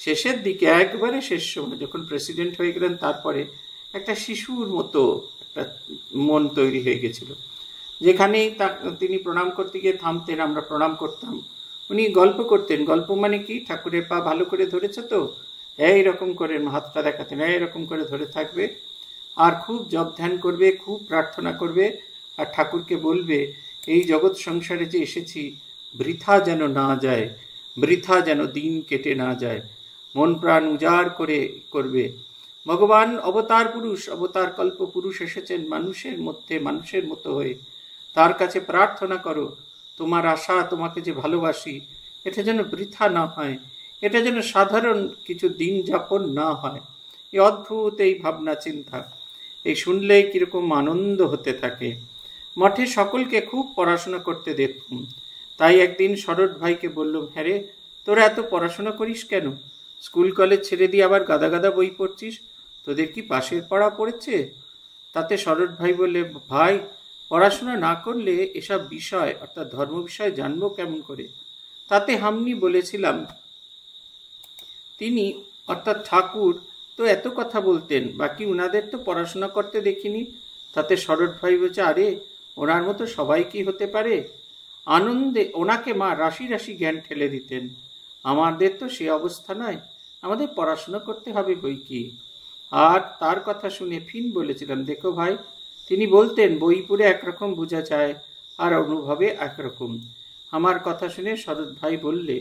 শেষের দিকে, একবারে শেষ সময় যখন প্রেসিডেন্ট হয়ে গেলেন, তারপরে একটা শিশুর মতো একটা মন তৈরি হয়ে গেছিল। যেখানেই তিনি প্রণাম করতে গিয়ে থামতেন, আমরা প্রণাম করতাম। উনি গল্প করতেন। গল্প মানে কি? ঠাকুরের পা ভালো করে ধরেছ তো, এইরকম করে হাতটা দেখাতেন, এইরকম করে ধরে থাকবে, আর খুব জপ ধ্যান করবে, খুব প্রার্থনা করবে, আর ঠাকুরকে বলবে, এই জগৎ সংসারে যে এসেছি বৃথা যেন না যায়, বৃথা যেন দিন কেটে না যায়। মন প্রাণ উজাড় করবে। ভগবান অবতার পুরুষ, অবতার কল্প পুরুষ এসেছেন মানুষের মধ্যে, মানুষের মতো হয়ে। তার কাছে প্রার্থনা করো, তোমার আশা, তোমাকে যে ভালোবাসি, এটা যেন বৃথা না হয়, এটা যেন সাধারণ কিছু দিন যাপন না হয়। এই অদ্ভুত এই ভাবনা চিন্তা, এই শুনলেই কিরকম আনন্দ হতে থাকে। মঠে সকলকে খুব পড়াশোনা করতে দেখুন। তাই একদিন শরৎ ভাইকে বললাম, হ্যাঁ রে, তোরা এত পড়াশোনা করিস কেন? স্কুল কলেজ ছেড়ে দিয়ে আবার গাদা গাদা বই পড়ছিস, তোদের কি পাশের পড়া পড়েছে? তাতে শরৎ ভাই বললে, ভাই, পড়াশোনা না করলে এসব বিষয় অর্থাৎ ধর্ম বিষয় জানবো কেমন করে। তাতে হামনি বলেছিলাম, তিনি অর্থাৎ ঠাকুর তো এত কথা বলতেন, বাকি উনাদের তো পড়াশোনা করতে দেখিনি। তাতে শরৎ ভাই বলছে, আরে ওনার মতো সবাই কি হতে পারে? আনন্দে ওনাকে মা রাশি রাশি জ্ঞান ঠেলে দিতেন। আমাদের তো সে অবস্থা নয়, আমাদের পড়াশোনা করতে হবে বই কি। আর তার কথা শুনে ফিন বলেছিলাম, দেখো ভাই, তিনি বলতেন বই পড়ে একরকম বোঝা যায় আর অনুভবে একরকম। আমার কথা শুনে শরৎ ভাই বললে,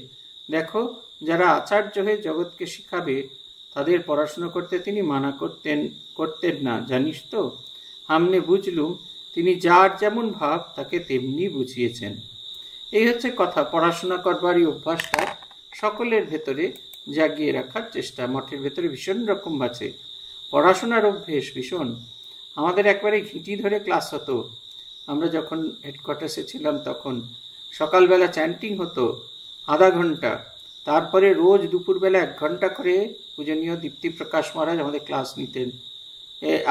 দেখো, যারা আচার্য হয়ে জগৎকে শিখাবে তাদের পড়াশোনা করতে তিনি মানা করতেন না, জানিস তো। আমনে বুঝলুম তিনি যার যেমন ভাব তাকে তেমনি বুঝিয়েছেন। এই হচ্ছে কথা। পড়াশোনা করবারই অভ্যাসটা সকলের ভেতরে জাগিয়ে রাখার চেষ্টা। মঠের ভেতরে ভীষণ রকম আছে পড়াশোনার অভ্যেস, ভীষণ। আমাদের একবারে ঘিঁটি ধরে ক্লাস হতো। আমরা যখন হেডকোয়ার্টার্সে ছিলাম তখন সকালবেলা চ্যান্টিং হতো আধা ঘন্টা, তারপরে রোজ দুপুরবেলা 1 ঘন্টা করে পূজনীয় দীপ্তিপ্রকাশ মহারাজ আমাদের ক্লাস নিতেন।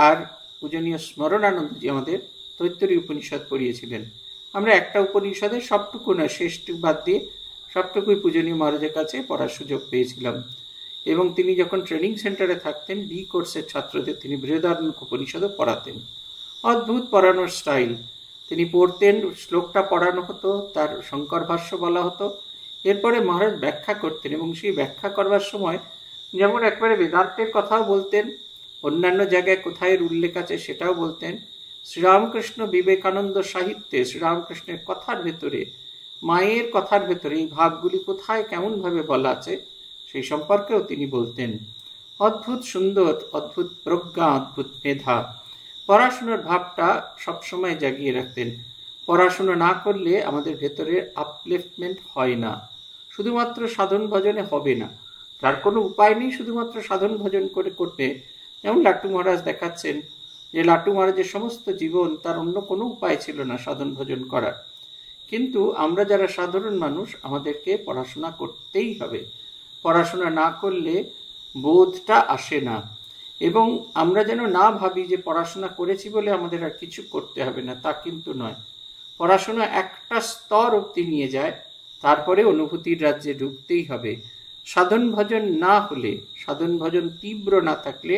আর পূজনীয় স্মরণানন্দজি আমাদের তৈত্তরী উপনিষদ পড়িয়েছিলেন। আমরা একটা উপনিষদের সবটুকু নয়, শেষটুকু বাদ দিয়ে সবটুকুই পূজনীয় মহারাজের কাছে পড়ার সুযোগ পেয়েছিলাম। এবং তিনি যখন ট্রেনিং সেন্টারে থাকতেন, বি কোর্সের ছাত্রদের তিনি বৃহদারণ্যক উপনিষদও পড়াতেন। অদ্ভুত পড়ানোর স্টাইল। তিনি পড়তেন, শ্লোকটা পড়ানো হতো, তার শঙ্কর ভাষ্য বলা হতো, এরপরে মহারাজ ব্যাখ্যা করতেন। এবং সেই ব্যাখ্যা করবার সময় যেমন একবারে বেদান্তের কথাও বলতেন, অন্যান্য জায়গায় কোথায় উল্লেখ আছে সেটাও বলতেন। শ্রীরামকৃষ্ণ বিবেকানন্দ সাহিত্যে শ্রীরামকৃষ্ণের কথার ভেতরে, মায়ের কথার ভেতরে এই ভাবগুলি কোথায় কেমনভাবে বলা আছে সেই সম্পর্কেও তিনি বলতেন। অদ্ভুত সুন্দর, অদ্ভুত প্রজ্ঞা, অদ্ভুত মেধা। পড়াশোনার ভাবটা সবসময় জাগিয়ে রাখতেন। পড়াশোনা না করলে আমাদের ভেতরে আপলিফটমেন্ট হয় না। শুধুমাত্র সাধন ভজনে হবে না, তার কোনো উপায় নেই শুধুমাত্র সাধন ভজন করতে। যেমন লাট্টু মহারাজ দেখাচ্ছেন যে লাট্টু মহারাজের সমস্ত জীবন তার অন্য কোনো উপায় ছিল না সাধন ভজন করার। কিন্তু আমরা যারা সাধারণ মানুষ, আমাদেরকে পড়াশোনা করতেই হবে। পড়াশোনা না করলে বোধটা আসে না। এবং আমরা যেন না ভাবি যে পড়াশোনা করেছি বলে আমাদের আর কিছু করতে হবে না, তা কিন্তু নয়। পড়াশোনা একটা স্তর অবধি নিয়ে যায়, তারপরে অনুভূতির রাজ্যে ঢুকতেই হবে। সাধন ভজন না হলে, সাধন ভজন তীব্র না থাকলে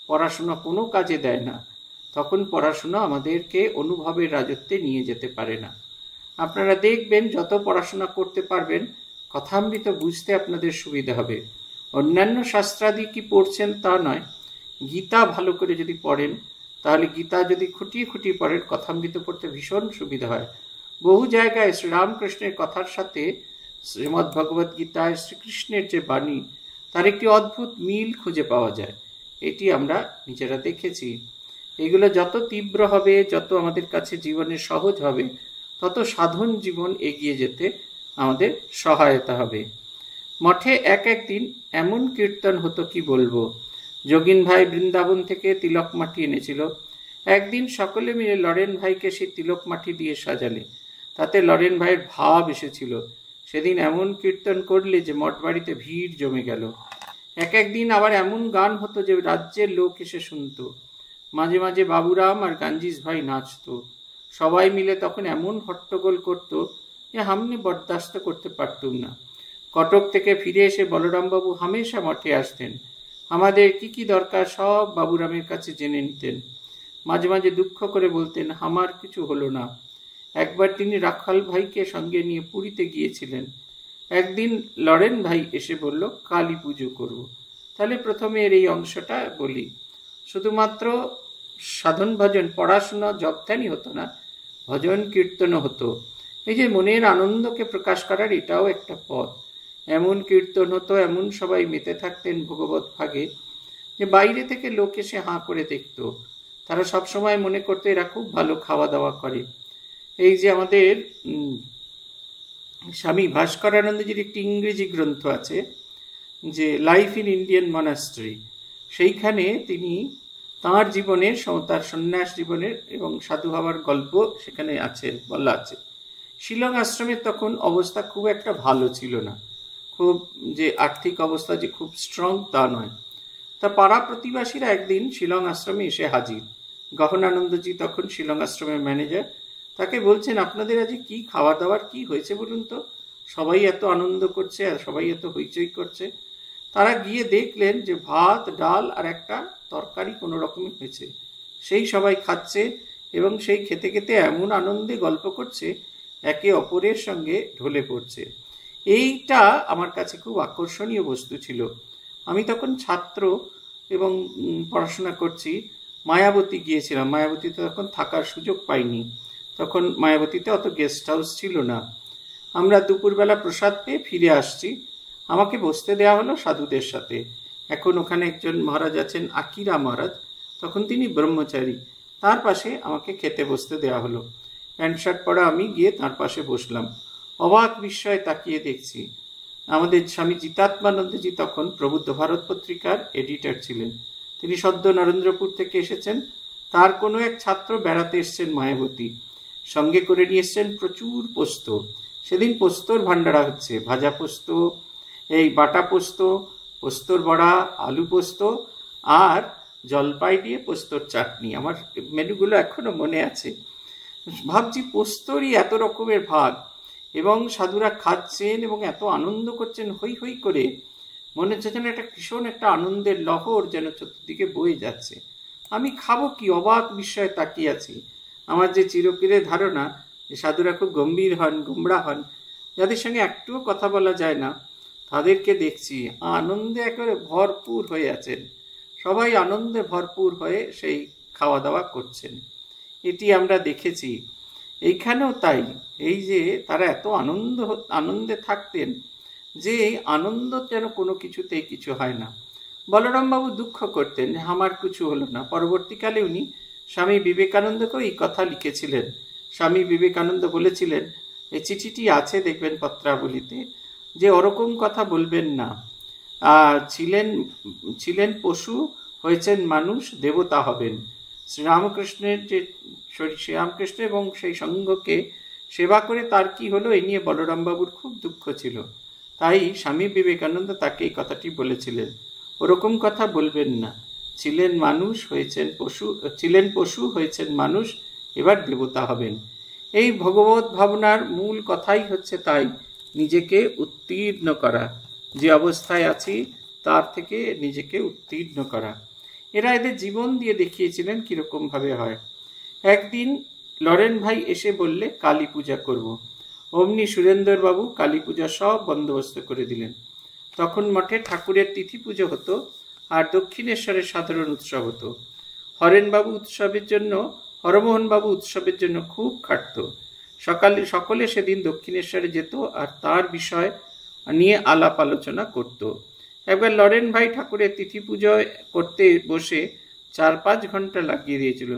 পড়াশোনা কোনো কাজে দেয় না। তখন পড়াশোনা আমাদেরকে অনুভবের রাজত্বে নিয়ে যেতে পারে না। আপনারা দেখবেন যত পড়াশোনা করতে পারবেন কথামৃত বুঝতে আপনাদের সুবিধা হবে। অন্যান্য শাস্ত্রাদি কি পড়ছেন তা নয়, গীতা ভালো করে যদি পড়েন, তাহলে গীতা যদি খুঁটিয়ে খুঁটিয়ে পড়েন, কথামৃত পড়তে ভীষণ সুবিধা হয়। বহু জায়গায় শ্রীরামকৃষ্ণের কথার সাথে শ্রীমদ্ ভগবত গীতায় শ্রীকৃষ্ণের যে বাণী, তার একটি অদ্ভুত মিল খুঁজে পাওয়া যায়। এটি আমরা নিজেরা দেখেছি। এগুলো যত তীব্র হবে, যত আমাদের কাছে জীবনে সহজ হবে, তত সাধন জীবন এগিয়ে যেতে আমাদের সহায়তা হবে। মঠে একদিন এমন কীর্তন হতো কি বলবো। যোগিন ভাই বৃন্দাবন থেকে তিলক মাটি এনেছিল। একদিন সকলে মিলে লরেন ভাইকে সেই তিলক মাটি দিয়ে সাজালে। তাতে লরেন ভাইয়ের ভাব এসেছিল। সেদিন এমন কীর্তন করলে যে মঠ বাড়িতে ভিড় জমে গেল। একদিন আবার এমন গান হতো যে রাজ্যের লোক এসে শুনতো। মাঝে মাঝে বাবুরাম আর গাঞ্জিস ভাই নাচতো। সবাই মিলে তখন এমন হট্টগোল করতো যে হামনি বরদাস্ত করতে পারতুম না। কটক থেকে ফিরে এসে বলরামবাবু হামেশা মঠে আসতেন। আমাদের কি কি দরকার সব বাবুরামের কাছে জেনে নিতেন। মাঝে মাঝে দুঃখ করে বলতেন, আমার কিছু হলো না। একবার তিনি রাখাল ভাইকে সঙ্গে নিয়ে পুরীতে গিয়েছিলেন। একদিন লরেন ভাই এসে বলল, কালী পুজো করব। তাহলে প্রথমে এর এই অংশটা বলি। শুধুমাত্র সাধন ভজন, পড়াশোনা, জপধ্যানই হতো না, ভজন কীর্তনও হতো। এই যে মনের আনন্দকে প্রকাশ করার এটাও একটা পথ। এমন কীর্তন হতো, এমন সবাই মেতে থাকতেন ভগবত ভাগে যে বাইরে থেকে লোক এসে হাঁ করে দেখতো। তারা সবসময় মনে করতো এরা খুব ভালো খাওয়া দাওয়া করে। এই যে আমাদের স্বামী ভাস্করানন্দজির একটি ইংরেজি গ্রন্থ আছে যে লাইফ ইন ইন্ডিয়ান মনাস্ট্রি, সেইখানে তিনি তাঁর জীবনের, তার সন্ন্যাস জীবনের এবং সাধু হওয়ার গল্প সেখানে আছে, বলা আছে। শিলং আশ্রমের তখন অবস্থা খুব একটা ভালো ছিল না, খুব যে আর্থিক অবস্থা যে খুব স্ট্রং তা নয়। তা পাড়া প্রতিবাসীরা একদিন শিলং আশ্রমে এসে হাজির। গহনানন্দজি তখন শিলং আশ্রমের ম্যানেজার, তাকে বলছেন আপনাদের আজ কি খাওয়া দাওয়ার কি হয়েছে বলুন তো, সবাই এত আনন্দ করছে আর সবাই এত হইচই করছে। তারা গিয়ে দেখলেন যে ভাত, ডাল আর একটা তরকারি কোনো রকমই হয়েছে, সেই সবাই খাচ্ছে এবং সেই খেতে খেতে এমন আনন্দে গল্প করছে, একে অপরের সঙ্গে ঢলে পড়ছে। এইটা আমার কাছে খুব আকর্ষণীয় বস্তু ছিল। আমি তখন ছাত্র এবং পড়াশোনা করছি। মায়াবতী গিয়েছিলাম, মায়াবতীতে তখন থাকার সুযোগ পাইনি, তখন মায়াবতীতে অত গেস্ট হাউস ছিল না। আমরা দুপুরবেলা প্রসাদ পেয়ে ফিরে আসছি, আমাকে বসতে দেওয়া হলো সাধুদের সাথে। এখন ওখানে একজন মহারাজ আছেন, আকিরা মহারাজ, তখন তিনি ব্রহ্মচারী, তার পাশে আমাকে খেতে বসতে দেওয়া হলো। প্যান্ট শার্ট পরা আমি গিয়ে তার পাশে বসলাম। অবাক বিস্ময়ে তাকিয়ে দেখছি, আমাদের স্বামী জিতাত্মানন্দজি তখন প্রবুদ্ধ ভারত পত্রিকার এডিটর ছিলেন। তিনি সদ্য নরেন্দ্রপুর থেকে এসেছেন, তার কোনো এক ছাত্র বেড়াতে এসছেন মায়াবতী, সঙ্গে করে নিয়ে এসছেন প্রচুর পোস্ত। সেদিন পোস্তর ভান্ডারা হচ্ছে, ভাজা পোস্ত, এই বাটা পোস্ত, পোস্তর বড়া, আলু পোস্ত আর জলপাই দিয়ে পোস্তর চাটনি। আমার মেনুগুলো এখনো মনে আছে। ভাবছি পোস্তরই এত রকমের ভাগ, এবং সাধুরা খাচ্ছেন এবং এত আনন্দ করছেন হই হই করে, মনে হচ্ছে যেন একটা ভীষণ একটা আনন্দের লহর যেন চতুর্দিকে বয়ে যাচ্ছে। আমি খাবো কি, অবাক বিস্ময়ে তাকিয়ে আছি। আমার যে চিরকিরে ধারণা যে সাধুরা খুব গম্ভীর হন, গোমড়া হন, যাদের সঙ্গে একটুও কথা বলা যায় না, তাদেরকে দেখছি আনন্দে একেবারে ভরপুর হয়ে আছেন। সবাই আনন্দে ভরপুর হয়ে সেই খাওয়া দাওয়া করছেন, এটি আমরা দেখেছি। এইখানেও তাই, এই যে তারা এত আনন্দে থাকতেন যে আনন্দ যেন কোনো কিছুতেই কিছু হয় না। বলরামবাবু দুঃখ করতেন যে আমার কিছু হলো না। পরবর্তীকালে উনি স্বামী বিবেকানন্দকেও এই কথা লিখেছিলেন। স্বামী বিবেকানন্দ বলেছিলেন, এই চিঠিটি আছে দেখবেন পত্রাবলিতে, যে ওরকম কথা বলবেন না। ছিলেন পশু, হয়েছেন মানুষ, দেবতা হবেন। শ্রীরামকৃষ্ণ এবং সেই সঙ্ঘকে সেবা করে তার কি হলো, এই নিয়ে বলরামবাবুর খুব দুঃখ ছিল। তাই স্বামী বিবেকানন্দ তাকে এই কথাটি বলেছিলেন, ওরকম কথা বলবেন না। ছিলেন পশু হয়েছেন মানুষ, এবার দেবতা হবেন। এই ভগবত ভাবনার মূল কথাই হচ্ছে তাই, নিজেকে উত্তীর্ণ করা, যে অবস্থায় আছি তার থেকে নিজেকে উত্তীর্ণ করা। এরা এদের জীবন দিয়ে দেখিয়েছিলেন কিরকম ভাবে হয়। একদিন লরেন ভাই এসে বললে কালী পূজা করব। অমনি সুরেন্দ্রবাবু কালী পূজা সব বন্দোবস্ত করে দিলেন। তখন মঠে ঠাকুরের তিথি পুজো হতো আর দক্ষিণেশ্বরের সাধারণ উৎসব হতো। হরমোহনবাবু উৎসবের জন্য খুব খাটত। সকলে সেদিন দক্ষিণেশ্বরে যেত আর তার বিষয় নিয়ে আলাপ আলোচনা করত। একবার লরেন ভাই ঠাকুরের তিথি পুজো করতে বসে 4-5 ঘন্টা লাগিয়ে দিয়েছিল।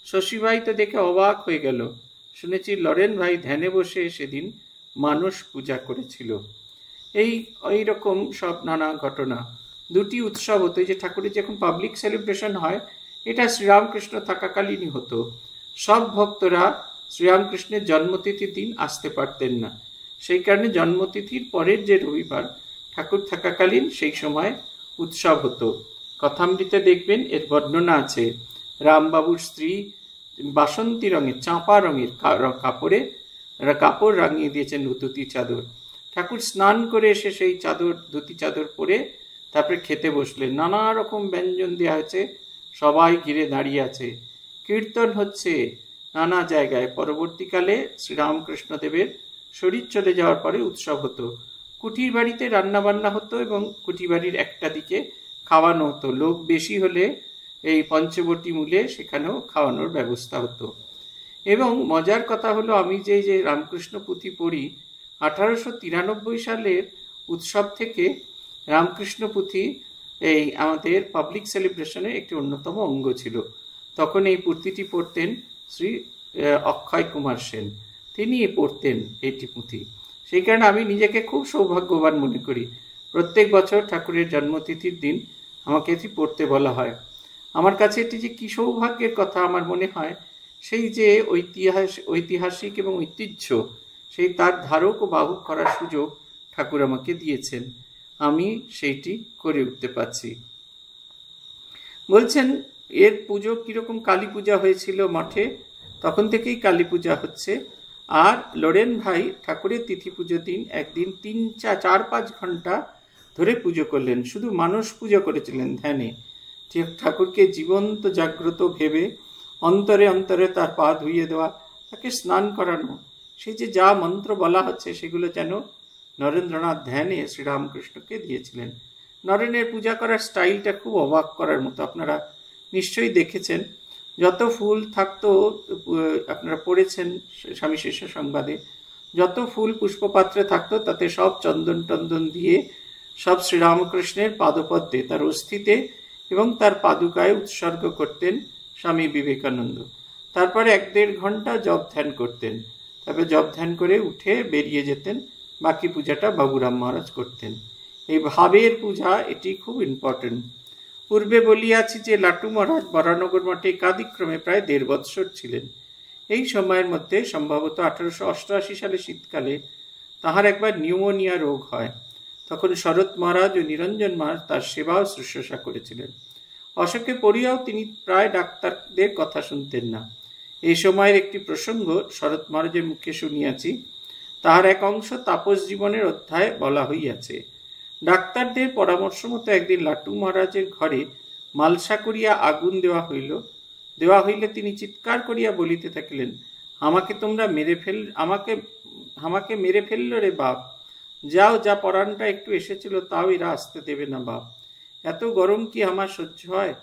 শশীভাই তো দেখে অবাক হয়ে গেল। শুনেছি লরেন ভাই ধ্যানে বসে সেদিন মানস পূজা করেছিল। এই রকম সব নানা ঘটনা। 2টি উৎসব হতো, যে ঠাকুরের যখন পাবলিক সেলিব্রেশন হয়, এটা শ্রীরামকৃষ্ণ থাকাকালীনই হতো। সব ভক্তরা শ্রীরামকৃষ্ণের জন্মতিথির দিন আসতে পারতেন না, সেই কারণে জন্মতিথির পরের যে রবিবার ঠাকুর থাকাকালীন সেই সময় উৎসব হতো। কথামৃতে দেখবেন এর বর্ণনা আছে। রামবাবুর স্ত্রী বাসন্তী রঙের, চাঁপা রঙের কাপড় রাঙিয়ে দিয়েছেন ধুতি চাদর। ঠাকুর স্নান করে এসে সেই ধুতি চাদর পরে তারপরে খেতে বসলেন। নানা রকম ব্যঞ্জন দেওয়া হয়েছে, সবাই ঘিরে দাঁড়িয়ে আছে, কীর্তন হচ্ছে নানা জায়গায়। পরবর্তীকালে শ্রীরামকৃষ্ণদেবের শরীর চলে যাওয়ার পরে উৎসব হতো। কুটির বাড়িতে রান্না বান্না হতো এবং কুটির বাড়ির একটা দিকে খাওয়ানো হতো। লোক বেশি হলে এই পঞ্চবটী মূলে সেখানেও খাওয়ানোর ব্যবস্থা হতো। এবং মজার কথা হলো, আমি যে রামকৃষ্ণ পুঁথি পড়ি, 1893 সালের উৎসব থেকে রামকৃষ্ণ পুঁথি এই আমাদের পাবলিক সেলিব্রেশনের একটি অন্যতম অঙ্গ ছিল। তখন এই পুঁথিটি পড়তেন শ্রী অক্ষয় কুমার সেন, তিনি পড়তেন এইটি পুঁথি। সেই কারণে আমি নিজেকে খুব সৌভাগ্যবান মনে করি। প্রত্যেক বছর ঠাকুরের জন্মতিথির দিন আমাকে এটি পড়তে বলা হয়। আমার কাছে এটি যে কী সৌভাগ্যের কথা আমার মনে হয়, সেই যে ঐতিহাসিক এবং ঐতিহ্য, সেই তার ধারক ও বাহক করার সুযোগ ঠাকুর আমাকে দিয়েছেন, আমি সেইটি করে উঠতে পারছি। বলছেন এর পুজো কীরকম, কালী পূজা হয়েছিল মঠে, তখন থেকেই কালী পূজা হচ্ছে। আর লরেন ভাই ঠাকুরের তিথি পুজো দিন একদিন 4-5 ঘন্টা ধরে পুজো করলেন, শুধু মানস পুজো করেছিলেন ধ্যানে। ঠাকুরকে জীবন্ত জাগ্রত ভেবে অন্তরে অন্তরে তার পা ধুইয়ে দেওয়া, তাকে স্নান করানো, সেই যে যা মন্ত্র বলা হচ্ছে সেগুলো যেন নরেন্দ্রনাথ ধ্যানে শ্রীরামকৃষ্ণকে দিয়েছিলেন। নরেনের পূজা করার স্টাইলটা খুব অবাক করার মতো, আপনারা নিশ্চয়ই দেখেছেন। যত ফুল থাকতো, আপনারা পড়েছেন স্বামী শিষ্য সংবাদে, যত ফুল পুষ্পপাত্রে থাকতো তাতে সব চন্দন টন্দন দিয়ে সব শ্রীরামকৃষ্ণের পাদপদ্মে, তার অস্থিতে এবং তার পাদুকায় উৎসর্গ করতেন স্বামী বিবেকানন্দ। তারপরে 1-1.5 ঘন্টা জপ ধ্যান করতেন, তারপরে জপ ধ্যান করে উঠে বেরিয়ে যেতেন, বাকি পূজাটা বাবুরাম মহারাজ করতেন। এই ভাবের পূজা, এটি খুব ইম্পর্টেন্ট। পূর্বে বলিয়াছি যে লাটু মহারাজ বরানগর মঠে একাদিক্রমে প্রায় 1.5 বৎসর ছিলেন। এই সময়ের মধ্যে সম্ভবত 1888 সালে শীতকালে তাহার একবার নিউমোনিয়া রোগ হয়। তখন শরৎ মহারাজ ও নিরঞ্জন মহারাজ তার সেবা ও শুশ্রূষা করেছিলেন। অসুখে পড়িয়াও তিনি প্রায় ডাক্তারদের কথা শুনতেন না। এই সময়ের একটি প্রসঙ্গ শরৎ মহারাজের মুখে শুনিয়াছি, তাহার এক অংশ তাপস জীবনের অধ্যায় বলা হইয়াছে। ডাক্তারদের পরামর্শ মতো একদিন লাটু মহারাজের ঘরে মালসা করিয়া আগুন দেওয়া হইলে তিনি চিৎকার করিয়া বলিতে থাকিলেন, আমাকে মেরে ফেলল রে বাপ, যাও, যা পরাণটা একটু এসেছিল তাও এরা আসতে দেবে না বাপ, এত গরম কি আমার সহ্য হয়,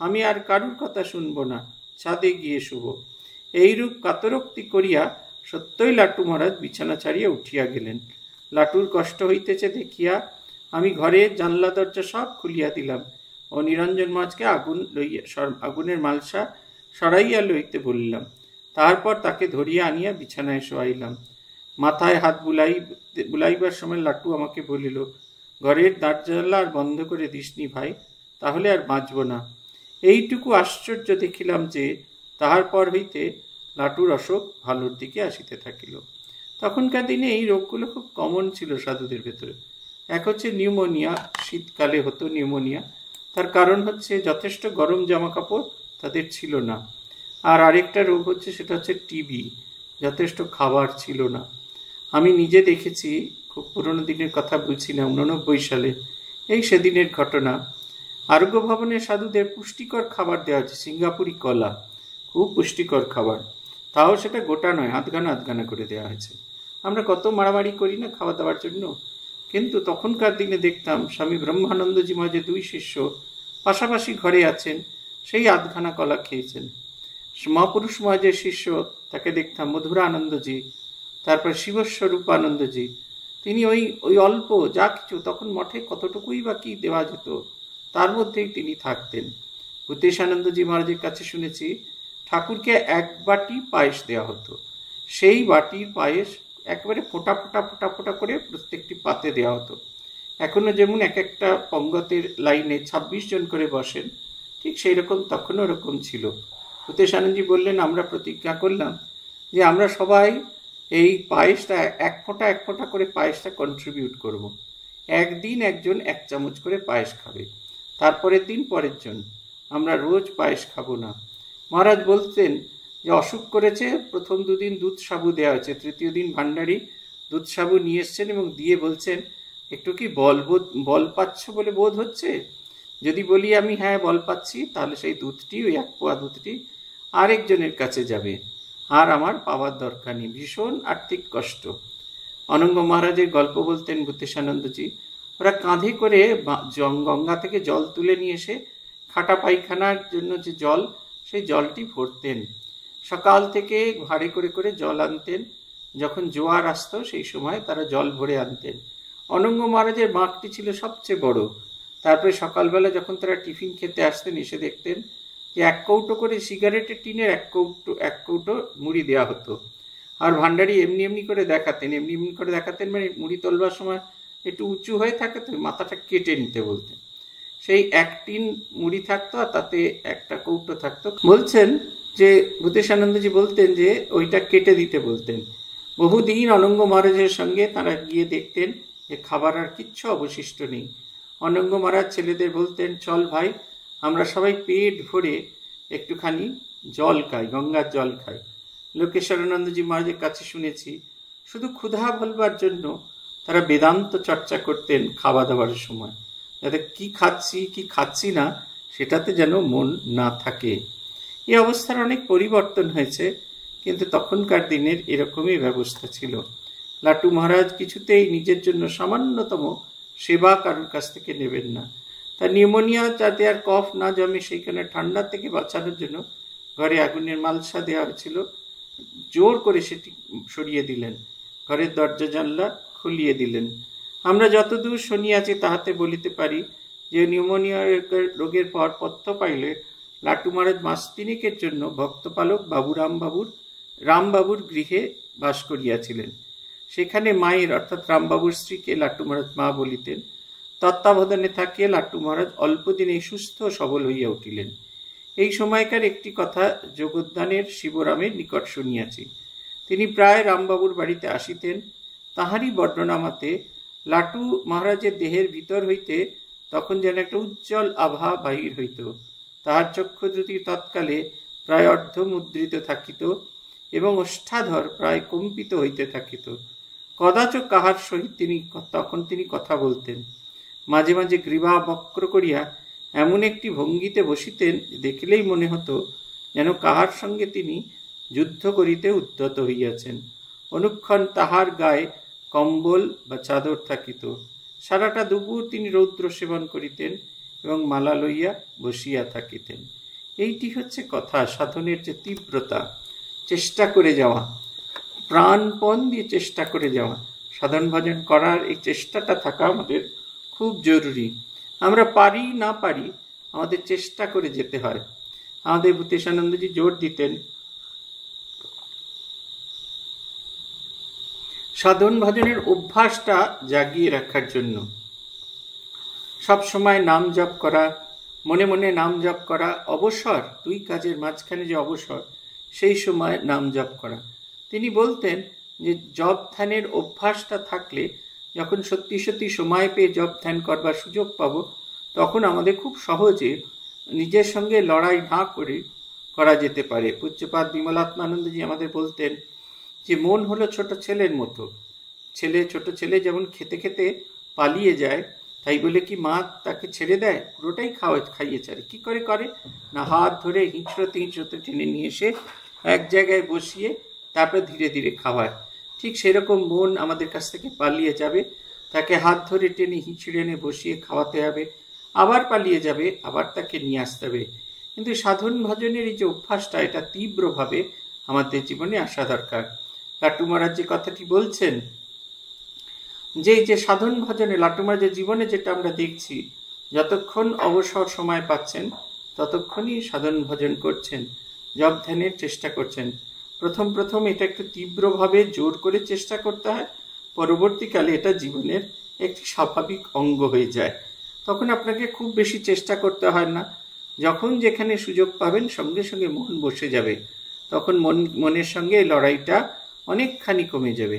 আমি আর কারুর কথা শুনব না, ছাদে গিয়ে শুব। এইরূপ কাতরোক্তি করিয়া সত্যই লাটু মহারাজ বিছানা ছাড়িয়া উঠিয়া গেলেন। লাটুর কষ্ট হইতেছে দেখিয়া আমি ঘরে জানলা দরজা সব খুলিয়া দিলাম ও নিরঞ্জন মহারাজকে আগুনের মালসা সরাইয়া লইতে বলিলাম। তারপর তাকে ধরিয়া আনিয়া বিছানায় শোয়াইলাম। মাথায় হাত বুলাইবার সময় লাটু আমাকে বলিল, ঘরের দরজা আর বন্ধ করে দিসনি ভাই, তাহলে আর বাঁচব না। এইটুকু আশ্চর্য দেখিলাম যে তাহার পর হইতে লাটুর অসুখ ভালোর দিকে আসিতে থাকিল। তখনকার দিনে এই রোগগুলো খুব কমন ছিল সাধুদের ভেতরে। এক হচ্ছে নিউমোনিয়া, শীতকালে হতো নিউমোনিয়া, তার কারণ হচ্ছে যথেষ্ট গরম জামা কাপড় তাদের ছিল না। আর আরেকটা রোগ হচ্ছে, সেটা হচ্ছে টিবি, যথেষ্ট খাবার ছিল না। আমি নিজে দেখেছি, খুব পুরনো দিনের কথা বলছি না, 89 সালে, এই সেদিনের ঘটনা। আরোগ্য ভবনের সাধুদের পুষ্টিকর খাবার দেওয়া হচ্ছে, সিঙ্গাপুরি কলা, খুব পুষ্টিকর খাবার, তাও সেটা গোটা নয়, আধখানা করে দেওয়া হয়েছে। আমরা কত মারামারি করি না খাওয়া দাওয়ার জন্য, কিন্তু তখনকার দিনে দেখতাম স্বামী ব্রহ্মানন্দজি মহারাজের 2 শিষ্য পাশাপাশি ঘরে আছেন, সেই আধখানা কলা খেয়েছেন। মহাপুরুষ মহারাজের শিষ্য, তাকে দেখতাম মধুরা আনন্দজি, তারপর শিবস্বরূপানন্দজি, তিনি ওই অল্প যা কিছু, তখন মঠে কতটুকুই বা কি দেওয়া যেত, তার মধ্যেই তিনি থাকতেন। ভূতেশানন্দজি মহারাজের কাছে শুনেছি ঠাকুরকে 1 বাটি পায়েস দেওয়া হতো, সেই বাটির পায়েস একেবারে ফোঁটা করে প্রত্যেকটি পাতে দেওয়া হতো। এখনো যেমন এক একটা পঙ্গতের লাইনে 26 জন করে বসেন, ঠিক সেই রকম তখনও ওরকম ছিল। ভূতেশানন্দজি বললেন, আমরা প্রতিজ্ঞা করলাম যে আমরা সবাই এই পায়েসটা 1 ফোঁটা করে পায়েসটা কন্ট্রিবিউট করব। একদিন একজন 1 চামচ করে পায়েস খাবে, তারপরের দিন পরের জন, আমরা রোজ পায়েস খাবো না। মহারাজ বলতেন যে অসুখ করেছে, প্রথম 2 দিন দুধ সাবু দেওয়া হয়েছে, তৃতীয় দিন ভান্ডারী দুধ সাবু নিয়ে এসছেন এবং দিয়ে বলছেন, একটু কি বল পাচ্ছ বলে বোধ হচ্ছে? যদি বলি আমি হ্যাঁ বল পাচ্ছি, তাহলে সেই দুধটি, ওই 1 পোয়া দুধটি আরেকজনের কাছে যাবে, আর আমার পাওয়ার দরকার নেই। ভীষণ আর্থিক কষ্ট। অনঙ্গ মহারাজের গল্প বলতেন ভূতেশানন্দজি, ওরা কাঁধে করে গঙ্গা থেকে জল তুলে নিয়ে এসে খাটা পায়খানার জন্য যে জল, সেই জলটি ভরতেন। সকাল থেকে ভাড়ে করে জল আনতেন, যখন জোয়ার আসতো সেই সময় তারা জল ভরে আনতেন। অনঙ্গ মহারাজের বাঁকটি ছিল সবচেয়ে বড়। তারপরে সকালবেলা যখন তারা টিফিন খেতে আসতেন, এসে দেখতেন যে 1 কৌটো করে সিগারেটের টিনের 1 কৌটো মুড়ি দেওয়া হতো। আর ভান্ডারী এমনি করে দেখাতেন, মানে মুড়ি তোলবার সময় একটু উঁচু হয়ে থাকে তো, মাথাটা কেটে নিতে বলতেন। সেই 1 টিন মুড়ি থাকতো আর তাতে 1টা কৌটো থাকতো। বলছেন যে ভূতেশানন্দজি বলতেন যে ওইটা কেটে দিতে বলতেন। বহুদিন অনঙ্গ মহারাজের সঙ্গে তারা গিয়ে দেখতেন যে খাবার আর কিচ্ছু অবশিষ্ট নেই। অনঙ্গ মহারাজ ছেলেদের বলতেন, চল ভাই আমরা সবাই পেট ভরে একটুখানি জল খাই, গঙ্গার জল খাই। লোকেশ্বরানন্দজি মহারাজের কাছে শুনেছি শুধু ক্ষুধা ভুলবার জন্য তারা বেদান্ত চর্চা করতেন খাওয়া দাওয়ার সময়, যাতে কি খাচ্ছি কি খাচ্ছি না সেটাতে যেন মন না থাকে। এই অবস্থার অনেক পরিবর্তন হয়েছে, কিন্তু তখনকার দিনের এরকমই ব্যবস্থা ছিল। লাটু মহারাজ কিছুতেই নিজের জন্য সামান্যতম সেবা কারোর কাছ থেকে নেবেন না। তার নিউমোনিয়া যাতে আর কফ না জমে সেইখানে ঠান্ডা থেকে বাঁচানোর জন্য ঘরে আগুনের মালসা দেওয়া হয়েছিল, জোর করে সেটি সরিয়ে দিলেন, ঘরের দরজা জানলা খুলিয়ে দিলেন। আমরা যতদূর শুনিয়াছি তাহাতে বলিতে পারি যে নিউমোনিয়া রোগের পর পথ্য পাইলে লাটু মহারাজ মাস তিনেকের জন্য ভক্তপালক রামবাবুর গৃহে বাস করিয়াছিলেন। সেখানে মায়ের অর্থাৎ রামবাবুর স্ত্রীকে লাটু মহারাজ মা বলিতেন। তত্ত্বাবধানে থাকিয়া লাটু মহারাজ অল্পদিনে সুস্থ সবল হইয়া উঠিলেন। এই সময়কার একটি কথা যোগদানের শিবরামের নিকট শুনিয়াছি। তিনি প্রায় রামবাবুর বাড়িতে আসিতেন। তাহারই বর্ণনা মতে লাটু মহারাজের দেহের ভিতর হইতে তখন যেন একটা উজ্জ্বল আভা বাহির হইত। তাহার চক্ষু দুটি তৎকালে প্রায় অর্ধমুদ্রিত থাকিত এবং ওষ্ঠাধর প্রায় কম্পিত হইতে থাকিত। কদাচ কাহার সহিত তখন তিনি কথা বলতেন। মাঝে মাঝে গ্রীবা বক্র করিয়া এমন একটি ভঙ্গিতে বসিতেন, দেখিলেই মনে হতো যেন কাহার সঙ্গে তিনি যুদ্ধ করিতে উদ্যত হইয়াছেন। অনুক্ষণ তাহার গায়ে কম্বল বা চাদর থাকিত। সারাটা দুপুর তিনি রৌদ্র সেবন করিতেন এবং মালা লইয়া বসিয়া থাকিতেন। এইটি হচ্ছে কথা, সাধনের যে তীব্রতা, চেষ্টা করে যাওয়া, প্রাণপণ দিয়ে চেষ্টা করে যাওয়া, সাধন ভজন করার এই চেষ্টাটা থাকা আমাদের খুব জরুরি। আমরা পারি না পারি, আমাদের চেষ্টা করে যেতে হয়। আমাদের ভূতেশানন্দজি জোর দিতেন সাধন ভজনের অভ্যাসটা জাগিয়ে রাখার জন্য। সব সময় নাম জপ করা, মনে মনে নাম জপ করা, অবসর, দুই কাজের মাঝখানে যে অবসর, সেই সময় নাম জপ করা। তিনি বলতেন যে জপ ধ্যানের অভ্যাসটা থাকলে যখন সত্যি সত্যি সময় পেয়ে জপ ধ্যান করবার সুযোগ পাবো, তখন আমাদের খুব সহজে নিজের সঙ্গে লড়াই না করে করা যেতে পারে। পূজ্যপাদ বিমলাত্মানন্দজি আমাদের বলতেন যে মন হলো ছোট ছেলের মতো। ছোট ছেলে যেমন খেতে খেতে পালিয়ে যায়, তাই বলে কি মা তাকে ছেড়ে দেয়? পুরোটাই খাইয়ে ছাড়ে। কি করে করে না, হাত ধরে হিঁচড়তে টেনে নিয়ে এসে এক জায়গায় বসিয়ে তারপর ধীরে ধীরে খাওয়ায়। ঠিক সেরকম মন আমাদের কাছ থেকে পালিয়ে যাবে, তাকে হাত ধরে টেনে হিঁচড়ে এনে বসিয়ে খাওয়াতে হবে, আবার পালিয়ে যাবে, আবার তাকে নিয়ে আসতে হবে। কিন্তু সাধন ভজনের এই যে অভ্যাসটা, এটা তীব্রভাবে আমাদের জীবনে আসা দরকার। লাটু মহারাজ যে কথাটি বলছেন যে সাধন ভজনে লাটু মহারাজের জীবনে যেটা আমরা দেখছি, যতক্ষণ অবসর সময় পাচ্ছেন ততক্ষণই সাধন ভজন করছেন, জপ ধ্যানের চেষ্টা করছেন। প্রথম এটা একটু তীব্রভাবে জোর করে চেষ্টা করতে হয়, পরবর্তীকালে এটা জীবনের একটি স্বাভাবিক অঙ্গ হয়ে যায়। তখন আপনাকে খুব বেশি চেষ্টা করতে হয় না, যখন যেখানে সুযোগ পাবেন সঙ্গে সঙ্গে মন বসে যাবে, তখন মনের সঙ্গে লড়াইটা অনেকখানি কমে যাবে।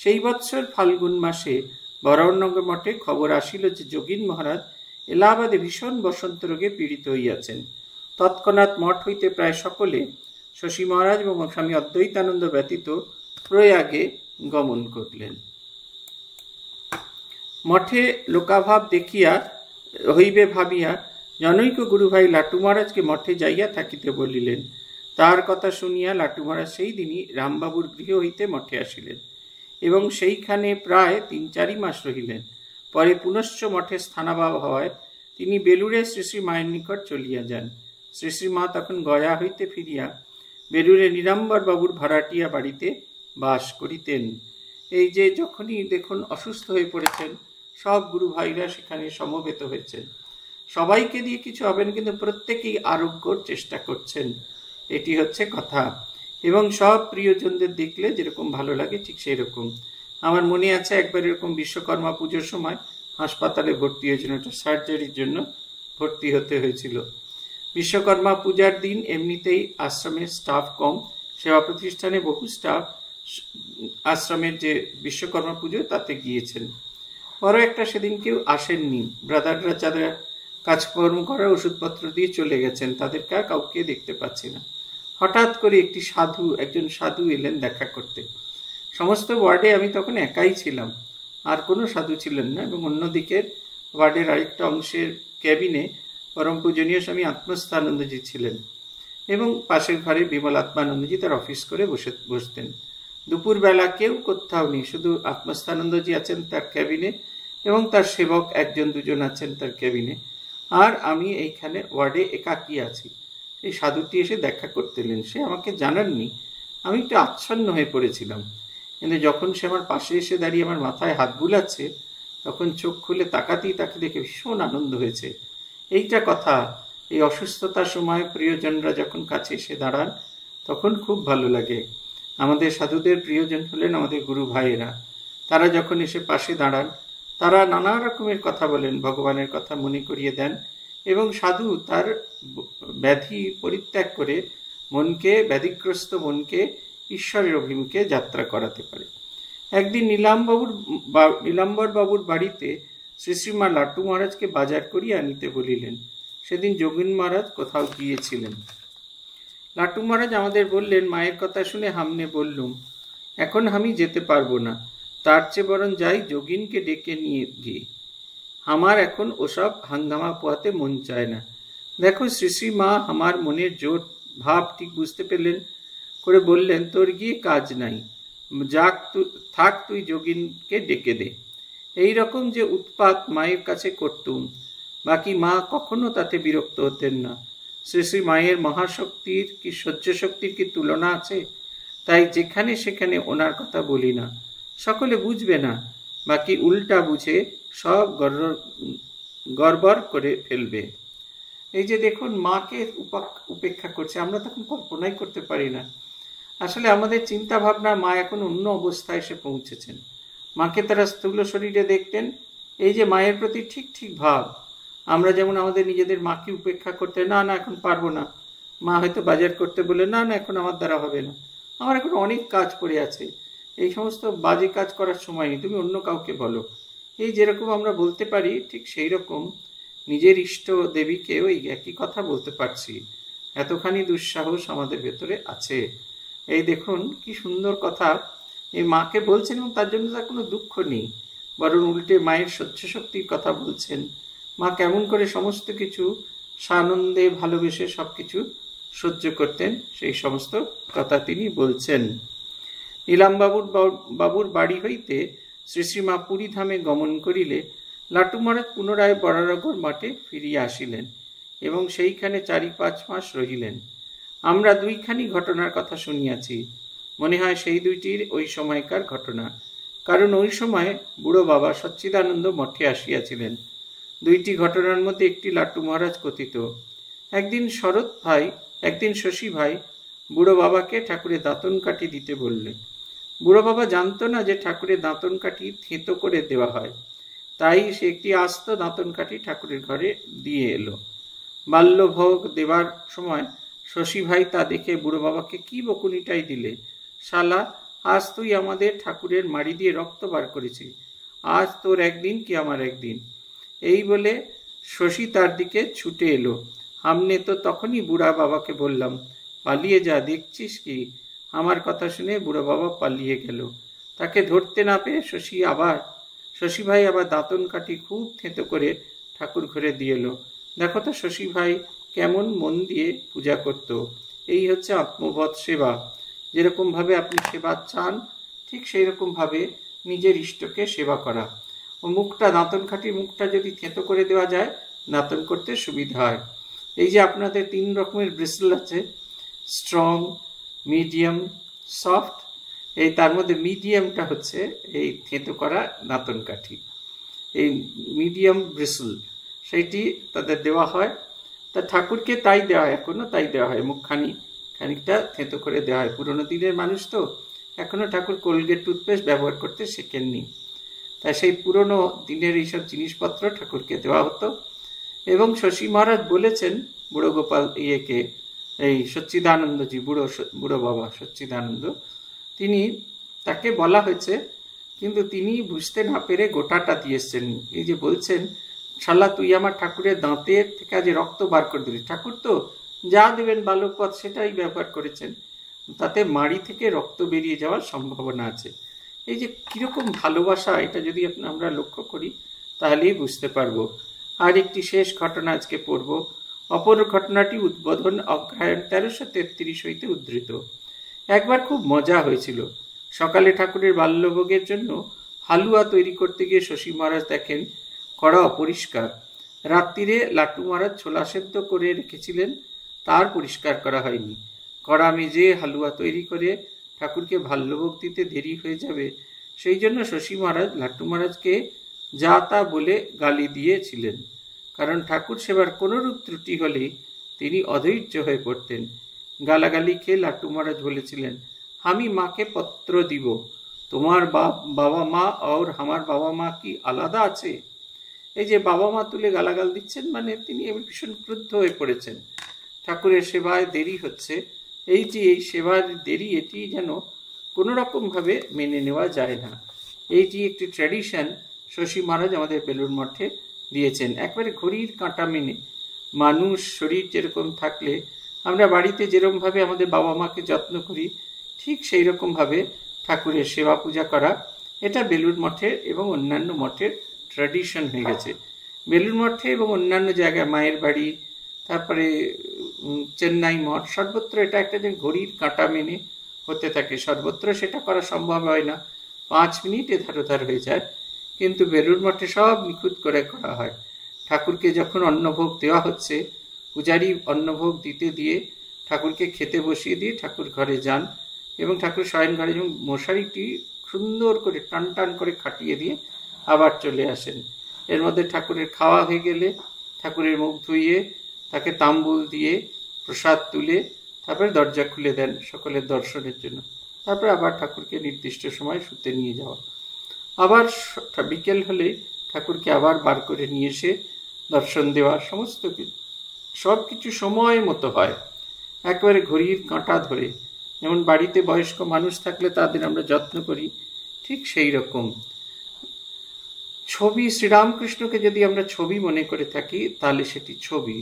সেই বৎসর ফাল্গুন মাসে বরাহনগর মঠে খবর আসিল যে যোগীন মহারাজ এলাহাবাদে ভীষণ বসন্ত রোগে পীড়িত হইয়াছেন। তৎক্ষণাৎ মঠ হইতে প্রায় সকলে শশী মহারাজ এবং স্বামী অদ্বৈতানন্দ ব্যতীত প্রয়াগে গমন করিলেন। মঠে লোকাভাব দেখিয়া হইবে ভাবিয়া জনৈক গুরুভাই লাটু মহারাজকে মঠে যাইয়া থাকিতে বলিলেন। তার কথা শুনিয়া লাটু মহারাজ সেই দিনই রামবাবুর গৃহ হইতে মঠে আসিলেন এবং সেইখানে প্রায় 3-4 মাস রহিলেন। পরে পুনশ্চ মঠে স্থানাভাব হওয়ায় তিনি বেলুড়ে শ্রী শ্রী মায়ের নিকট চলিয়া যান। শ্রী শ্রী মা তখন গয়া হইতে ফিরিয়া বেলুড়ে নিরাম্বর বাবুর ভাড়াটিয়া বাড়িতে বাস করিতেন। এই যে যখনই দেখুন অসুস্থ হয়ে পড়েছেন, সব গুরু ভাইরা সেখানে সমবেত হয়েছেন। সবাইকে দিয়ে কিছু হবে না, কিন্তু প্রত্যেকেই আরোগ্যর চেষ্টা করছেন, এটি হচ্ছে কথা। এবং সব প্রিয়জনদের দেখলে যেরকম ভালো লাগে ঠিক সেই রকম। আমার মনে আছে একবার এরকম বিশ্বকর্মা পুজোর সময় হাসপাতালে ভর্তি হয়েছিল, একটা সার্জারির জন্য ভর্তি হতে হয়েছিল। বিশ্বকর্মা পূজার দিন এমনিতেই আশ্রমের স্টাফ কম, সেবা প্রতিষ্ঠানে বহু স্টাফ আশ্রমের যে বিশ্বকর্মা পুজো তাতে গিয়েছেন। বড় একটা সেদিন কেউ আসেননি, ব্রাদাররা যারা কাজকর্ম করে ওষুধপত্র দিয়ে চলে গেছেন, তাদেরকে আর কাউকে দেখতে পাচ্ছি না। হঠাৎ করে একজন সাধু এলেন দেখা করতে। সমস্ত ওয়ার্ডে আমি তখন একাই ছিলাম, আর কোনো সাধু ছিলেন না, এবং অন্যদিকের ওয়ার্ডের আরেকটা অংশের ক্যাবিনে পরম পূজনীয় স্বামী আত্মস্থানন্দজি ছিলেন, এবং পাশের ঘরে বিমলাত্মানন্দজি তার অফিস করে বসতেন। দুপুরবেলা কেউ কোথাও নেই, শুধু আত্মস্থানন্দজি আছেন তার ক্যাবিনে, এবং তার সেবক একজন দুজন আছেন তার ক্যাবিনে, আর আমি এইখানে ওয়ার্ডে একাকী আছি। এই সাধুটি এসে দেখা করতে এলেন। সে আমাকে জানাননি, আমি একটু আচ্ছন্ন হয়ে পড়েছিলাম, কিন্তু যখন সে আমার পাশে এসে দাঁড়িয়ে আমার মাথায় হাত বুলাচ্ছে, তখন চোখ খুলে তাকাতেই তাকে দেখে ভীষণ আনন্দ হয়েছে। এইটা কথা, এই অসুস্থতার সময় প্রিয়জনরা যখন কাছে এসে দাঁড়ান তখন খুব ভালো লাগে। আমাদের সাধুদের প্রিয়জন হলেন আমাদের গুরু ভাইয়েরা। তারা যখন এসে পাশে দাঁড়ান, তারা নানা রকমের কথা বলেন, ভগবানের কথা মনে করিয়ে দেন, এবং সাধু তার ব্যাধি পরিত্যাগ করে ব্যাধিগ্রস্ত মনকে ঈশ্বরের অভিমুখে যাত্রা করাতে পারে। একদিন নীলাম্বর বাবুর বাড়িতে শ্রীমা লাট্টু মহারাজকে বাজার করিয়া আনিতে বলিলেন। সেদিন যোগীন মহারাজ কোথাও গিয়েছিলেন। লাট্টু মহারাজ আমাদের বললেন, মায়ের কথা শুনে হামনে বললুম, এখন আমি যেতে পারবো না, তার চেয়ে বরং যাই যোগিনকে ডেকে নিয়ে গিয়ে। আমার এখন ওসব হাঙ্গামা পোয়াতে মন চায় না। দেখো শ্রী মা আমার মনের জোর ভাব ঠিক বুঝতে পেলেন, করে বললেন, তোর গিয়ে কাজ নাই, থাক তুই যোগিনকে ডেকে দে। এই রকম যে উৎপাত মায়ের কাছে করতুম, বাকি মা কখনো তাতে বিরক্ত হতেন না। শ্রী মায়ের মহাশক্তির কি সহ্য শক্তির কি তুলনা আছে? তাই যেখানে সেখানে ওনার কথা বলি না, সকলে বুঝবে না, বাকি উল্টা বুঝে সব গড়বড় করে ফেলবে। এই যে দেখুন, মাকে উপেক্ষা করছে, আমরা তখন কল্পনাই করতে পারি না। আসলে আমাদের চিন্তা ভাবনা মা এখন অন্য অবস্থায় এসে পৌঁছেছেন। মাকে তারা স্থূল শরীরে দেখতেন, এই যে মায়ের প্রতি ঠিক ঠিক ভাব। আমরা যেমন আমাদের নিজেদের মাকে উপেক্ষা করতে, না এখন পারবো না, মা হয়তো বাজার করতে বলে, না এখন আমার দ্বারা হবে না, আমার এখন অনেক কাজ পড়ে আছে, এই সমস্ত বাজে কাজ করার সময় নেই, তুমি অন্য কাউকে বলো। এই যেরকম আমরা বলতে পারি, ঠিক সেই রকম নিজের ইষ্ট দেবীকে ওই একই কথা বলতে পারছি। এতখানি দুঃসাহস আমাদের ভেতরে আছে। এই দেখুন কি সুন্দর কথা এই মাকে বলছেন, এবং তার জন্য তার কোনো দুঃখ নেই, বরং উল্টে মায়ের সহ্য শক্তির কথা বলছেন। মা কেমন করে সমস্ত কিছু সানন্দে ভালোবেসে সবকিছু সহ্য করতেন, সেই সমস্ত কথা তিনি বলছেন। বাবুর বাড়ি হইতে শ্রীমা পুরীধামে গমন করিলে লাট্টু মহারাজ পুনরায় বরানগর মাঠে ফিরিয়া আসিলেন, এবং সেইখানে 4-5 মাস রহিলেন। আমরা দুইখানি ঘটনার কথা শুনিয়াছি, মনে হয় সেই দুইটির ওই সময়কার ঘটনা, কারণ ওই সময় বুড়ো বাবা সচ্চিদানন্দ মঠে আসিয়াছিলেন। দুইটি ঘটনার মধ্যে একটি লাট্টু মহারাজ কথিত। একদিন শশী ভাই বুড়ো বাবাকে ঠাকুরের দাঁতন কাঠি দিতে বললেন। বুড়ো বাবা জানতো না যে ঠাকুরের দাঁতন কাঠি থেঁতো করে দেওয়া হয়, তাই সে একটি আস্ত দাঁতন কাঠি ঠাকুরের ঘরে দিয়ে এলো। বাল্যভোগ দেবার সময় শশী ভাই তা দেখে বুড়ো বাবাকে কি বকুনিটাই দিলে, শালা আজ তুই আমাদের ঠাকুরের মাড়ি দিয়ে রক্ত বার করেছিস, আজ তোর একদিন কি আমার একদিন। এই বলে শশী তার দিকে ছুটে এলো। আমনে তো তখনই বুড়া বাবাকে বললাম, পালিয়ে যা, দেখছিস কি। আমার কথা শুনে বুড়ো বাবা পালিয়ে গেল। তাকে ধরতে না পেরে শশী ভাই আবার দাঁতন কাঠি খুব থেঁতো করে ঠাকুর ঘরে দিয়ে এলো। দেখো তো শশী ভাই কেমন মন দিয়ে পূজা করত। এই হচ্ছে আত্মবৎ সেবা। যেরকম ভাবে আপনি সেবা চান, ঠিক সেই রকম ভাবে নিজের ইষ্টকে সেবা করা। ও দাঁতন কাঠির মুখটা যদি থেঁতো করে দেওয়া যায়, দাঁতন করতে সুবিধা হয়। এই যে আপনাদের 3 রকমের ব্রিসল আছে, স্ট্রং, মিডিয়াম, সফট। এই তার মধ্যে মিডিয়ামটা হচ্ছে এই থেঁতো করা দাঁতন কাঠি, এই মিডিয়াম ব্রিসল, সেইটি তাদের দেওয়া হয়। তা ঠাকুরকে তাই দেওয়া হয়, এখনো তাই দেওয়া হয়, খানিকটা থেঁতো করে দেওয়া হয়। পুরোনো দিনের মানুষ তো, এখনো ঠাকুর কোলগেট টুথপেস্ট ব্যবহার করতে শেখেননি, তাই সেই পুরনো দিনের এইসব জিনিসপত্র ঠাকুরকে দেওয়া হতো। এবং শশী মহারাজ বলেছেন বুড়ো গোপাল এই সচ্চিদানন্দজি, বুড়ো বাবা সচ্চিদানন্দ, তাকে বলা হয়েছে, কিন্তু তিনি বুঝতে না পেরে গোটাটা দিয়েছেন। এই যে বলছেন শালা তুই আমার ঠাকুরের দাঁতের থেকে আজ রক্ত বার করে দিলি। ঠাকুর তো যা দেবেন বালক পথ সেটাই ব্যবহার করেছেন, তাতে মাড়ি থেকে রক্ত বেরিয়ে যাওয়ার সম্ভাবনা আছে। এই যে কিরকম ভালোবাসা, এটা যদি আমরা লক্ষ্য করি তাহলেই বুঝতে পারবো। আর একটি শেষ ঘটনা আজকে পড়ব। অপর ঘটনাটি উদ্বোধন অগ্রহায়ণ 1333 হইতে উদ্ধৃত। একবার খুব মজা হয়েছিল। সকালে ঠাকুরের বাল্যভোগের জন্য হালুয়া তৈরি করতে গিয়ে শশী মহারাজ দেখেন কড়া অপরিষ্কার। রাত্রিরে লাট্টু মহারাজ ছোলা সেদ্ধ করে রেখেছিলেন, তার পরিষ্কার করা হয়নি। কড়া মেজে হালুয়া তৈরি করে ঠাকুরকে বাল্যভোগ দিতে দেরি হয়ে যাবে, সেই জন্য শশী মহারাজ লাট্টু মহারাজকে যা তা বলে গালি দিয়েছিলেন। কারণ ঠাকুর সেবার কোনরূপ ত্রুটি হলেই তিনি অধৈর্য হয়ে পড়তেন। গালাগালি খেয়ে লাট্টু মহারাজ বলেছিলেন, আমি মাকে পত্র দিব, তোমার বাবা মা আর আমার বাবা মা কি আলাদা আছে? এই যে বাবা মা তুলে গালাগাল দিচ্ছেন, মানে তিনি ভীষণ ক্রুদ্ধ হয়ে পড়েছেন। ঠাকুরের সেবায় দেরি হচ্ছে, এই যে এই সেবার দেরি, এটি যেন কোনো রকমভাবে মেনে নেওয়া যায় না। এইটি একটি ট্র্যাডিশন শশী মহারাজ আমাদের বেলুড় মঠে দিয়েছেন, একবারে ঘড়ির কাঁটা মেনে। মানুষ শরীর যেরকম থাকলে আমরা বাড়িতে যেরকমভাবে আমাদের বাবা মাকে যত্ন করি, ঠিক সেই রকমভাবে ঠাকুরের সেবা পূজা করা, এটা বেলুড় মঠের এবং অন্যান্য মঠের ট্র্যাডিশন হয়ে গেছে। বেলুড় মঠে এবং অন্যান্য জায়গায়, মায়ের বাড়ি, তারপরে চেন্নাই মঠ, সর্বত্র এটা একটা যে ঘড়ির কাঁটা মেনে হতে থাকে। সর্বত্র সেটা করা সম্ভব হয় না, 5 মিনিট এধার ওধার হয়ে যায়, কিন্তু বেলুড় মঠে সব নিখুঁত করে করা হয়। ঠাকুরকে যখন অন্নভোগ দেওয়া হচ্ছে, পূজারী অন্নভোগ দিতে দিয়ে ঠাকুরকে খেতে বসিয়ে দিয়ে ঠাকুর ঘরে যান এবং ঠাকুর শয়ন ঘরে এবং মশারিটি সুন্দর করে টান টান করে খাটিয়ে দিয়ে আবার চলে আসেন। এর মধ্যে ঠাকুরের খাওয়া হয়ে গেলে ঠাকুরের মুখ ধুইয়ে তাকে তাম্বুল দিয়ে প্রসাদ তুলে তারপরে দরজা খুলে দেন সকলের দর্শনের জন্য। তারপরে আবার ঠাকুরকে নির্দিষ্ট সময় শুতে নিয়ে যাওয়া, আবার বিকেল হলে ঠাকুরকে আবার বার করে নিয়ে এসে দর্শন দেওয়া, সমস্ত সব কিছু সময় মতো হয়, একেবারে ঘড়ির কাঁটা ধরে। যেমন বাড়িতে বয়স্ক মানুষ থাকলে তাদের আমরা যত্ন করি, ঠিক সেই রকম ছবি, শ্রীরামকৃষ্ণকে যদি আমরা ছবি মনে করে থাকি তাহলে সেটি ছবি,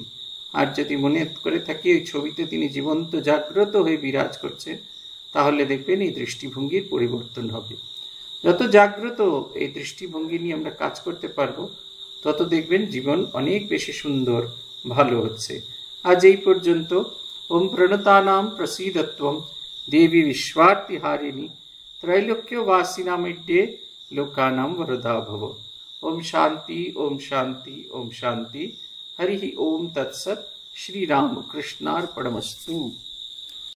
আর যদি মনে করে থাকি ওই ছবিতে তিনি জীবন্ত জাগ্রত হয়ে বিরাজ করছেন, তাহলে দেখবেন এই দৃষ্টিভঙ্গির পরিবর্তন হবে। যত জাগ্রত এই দৃষ্টিভঙ্গি নিয়ে আমরা কাজ করতে পারবো, তত দেখবেন জীবন অনেক বেশি সুন্দর, ভালো হচ্ছে। আজ এই পর্যন্ত। ওম প্রণতানাম প্রসীদত্বম দেবী বিশ্বার্তিহারিণী त्रैलोक्यवासिनामिड्ये लोकानां वरदा भव। ओम शांति ओम शांति ओम शांति। हरि ओम तत्सत्। श्री राम कृष्णार्पणमस्तु।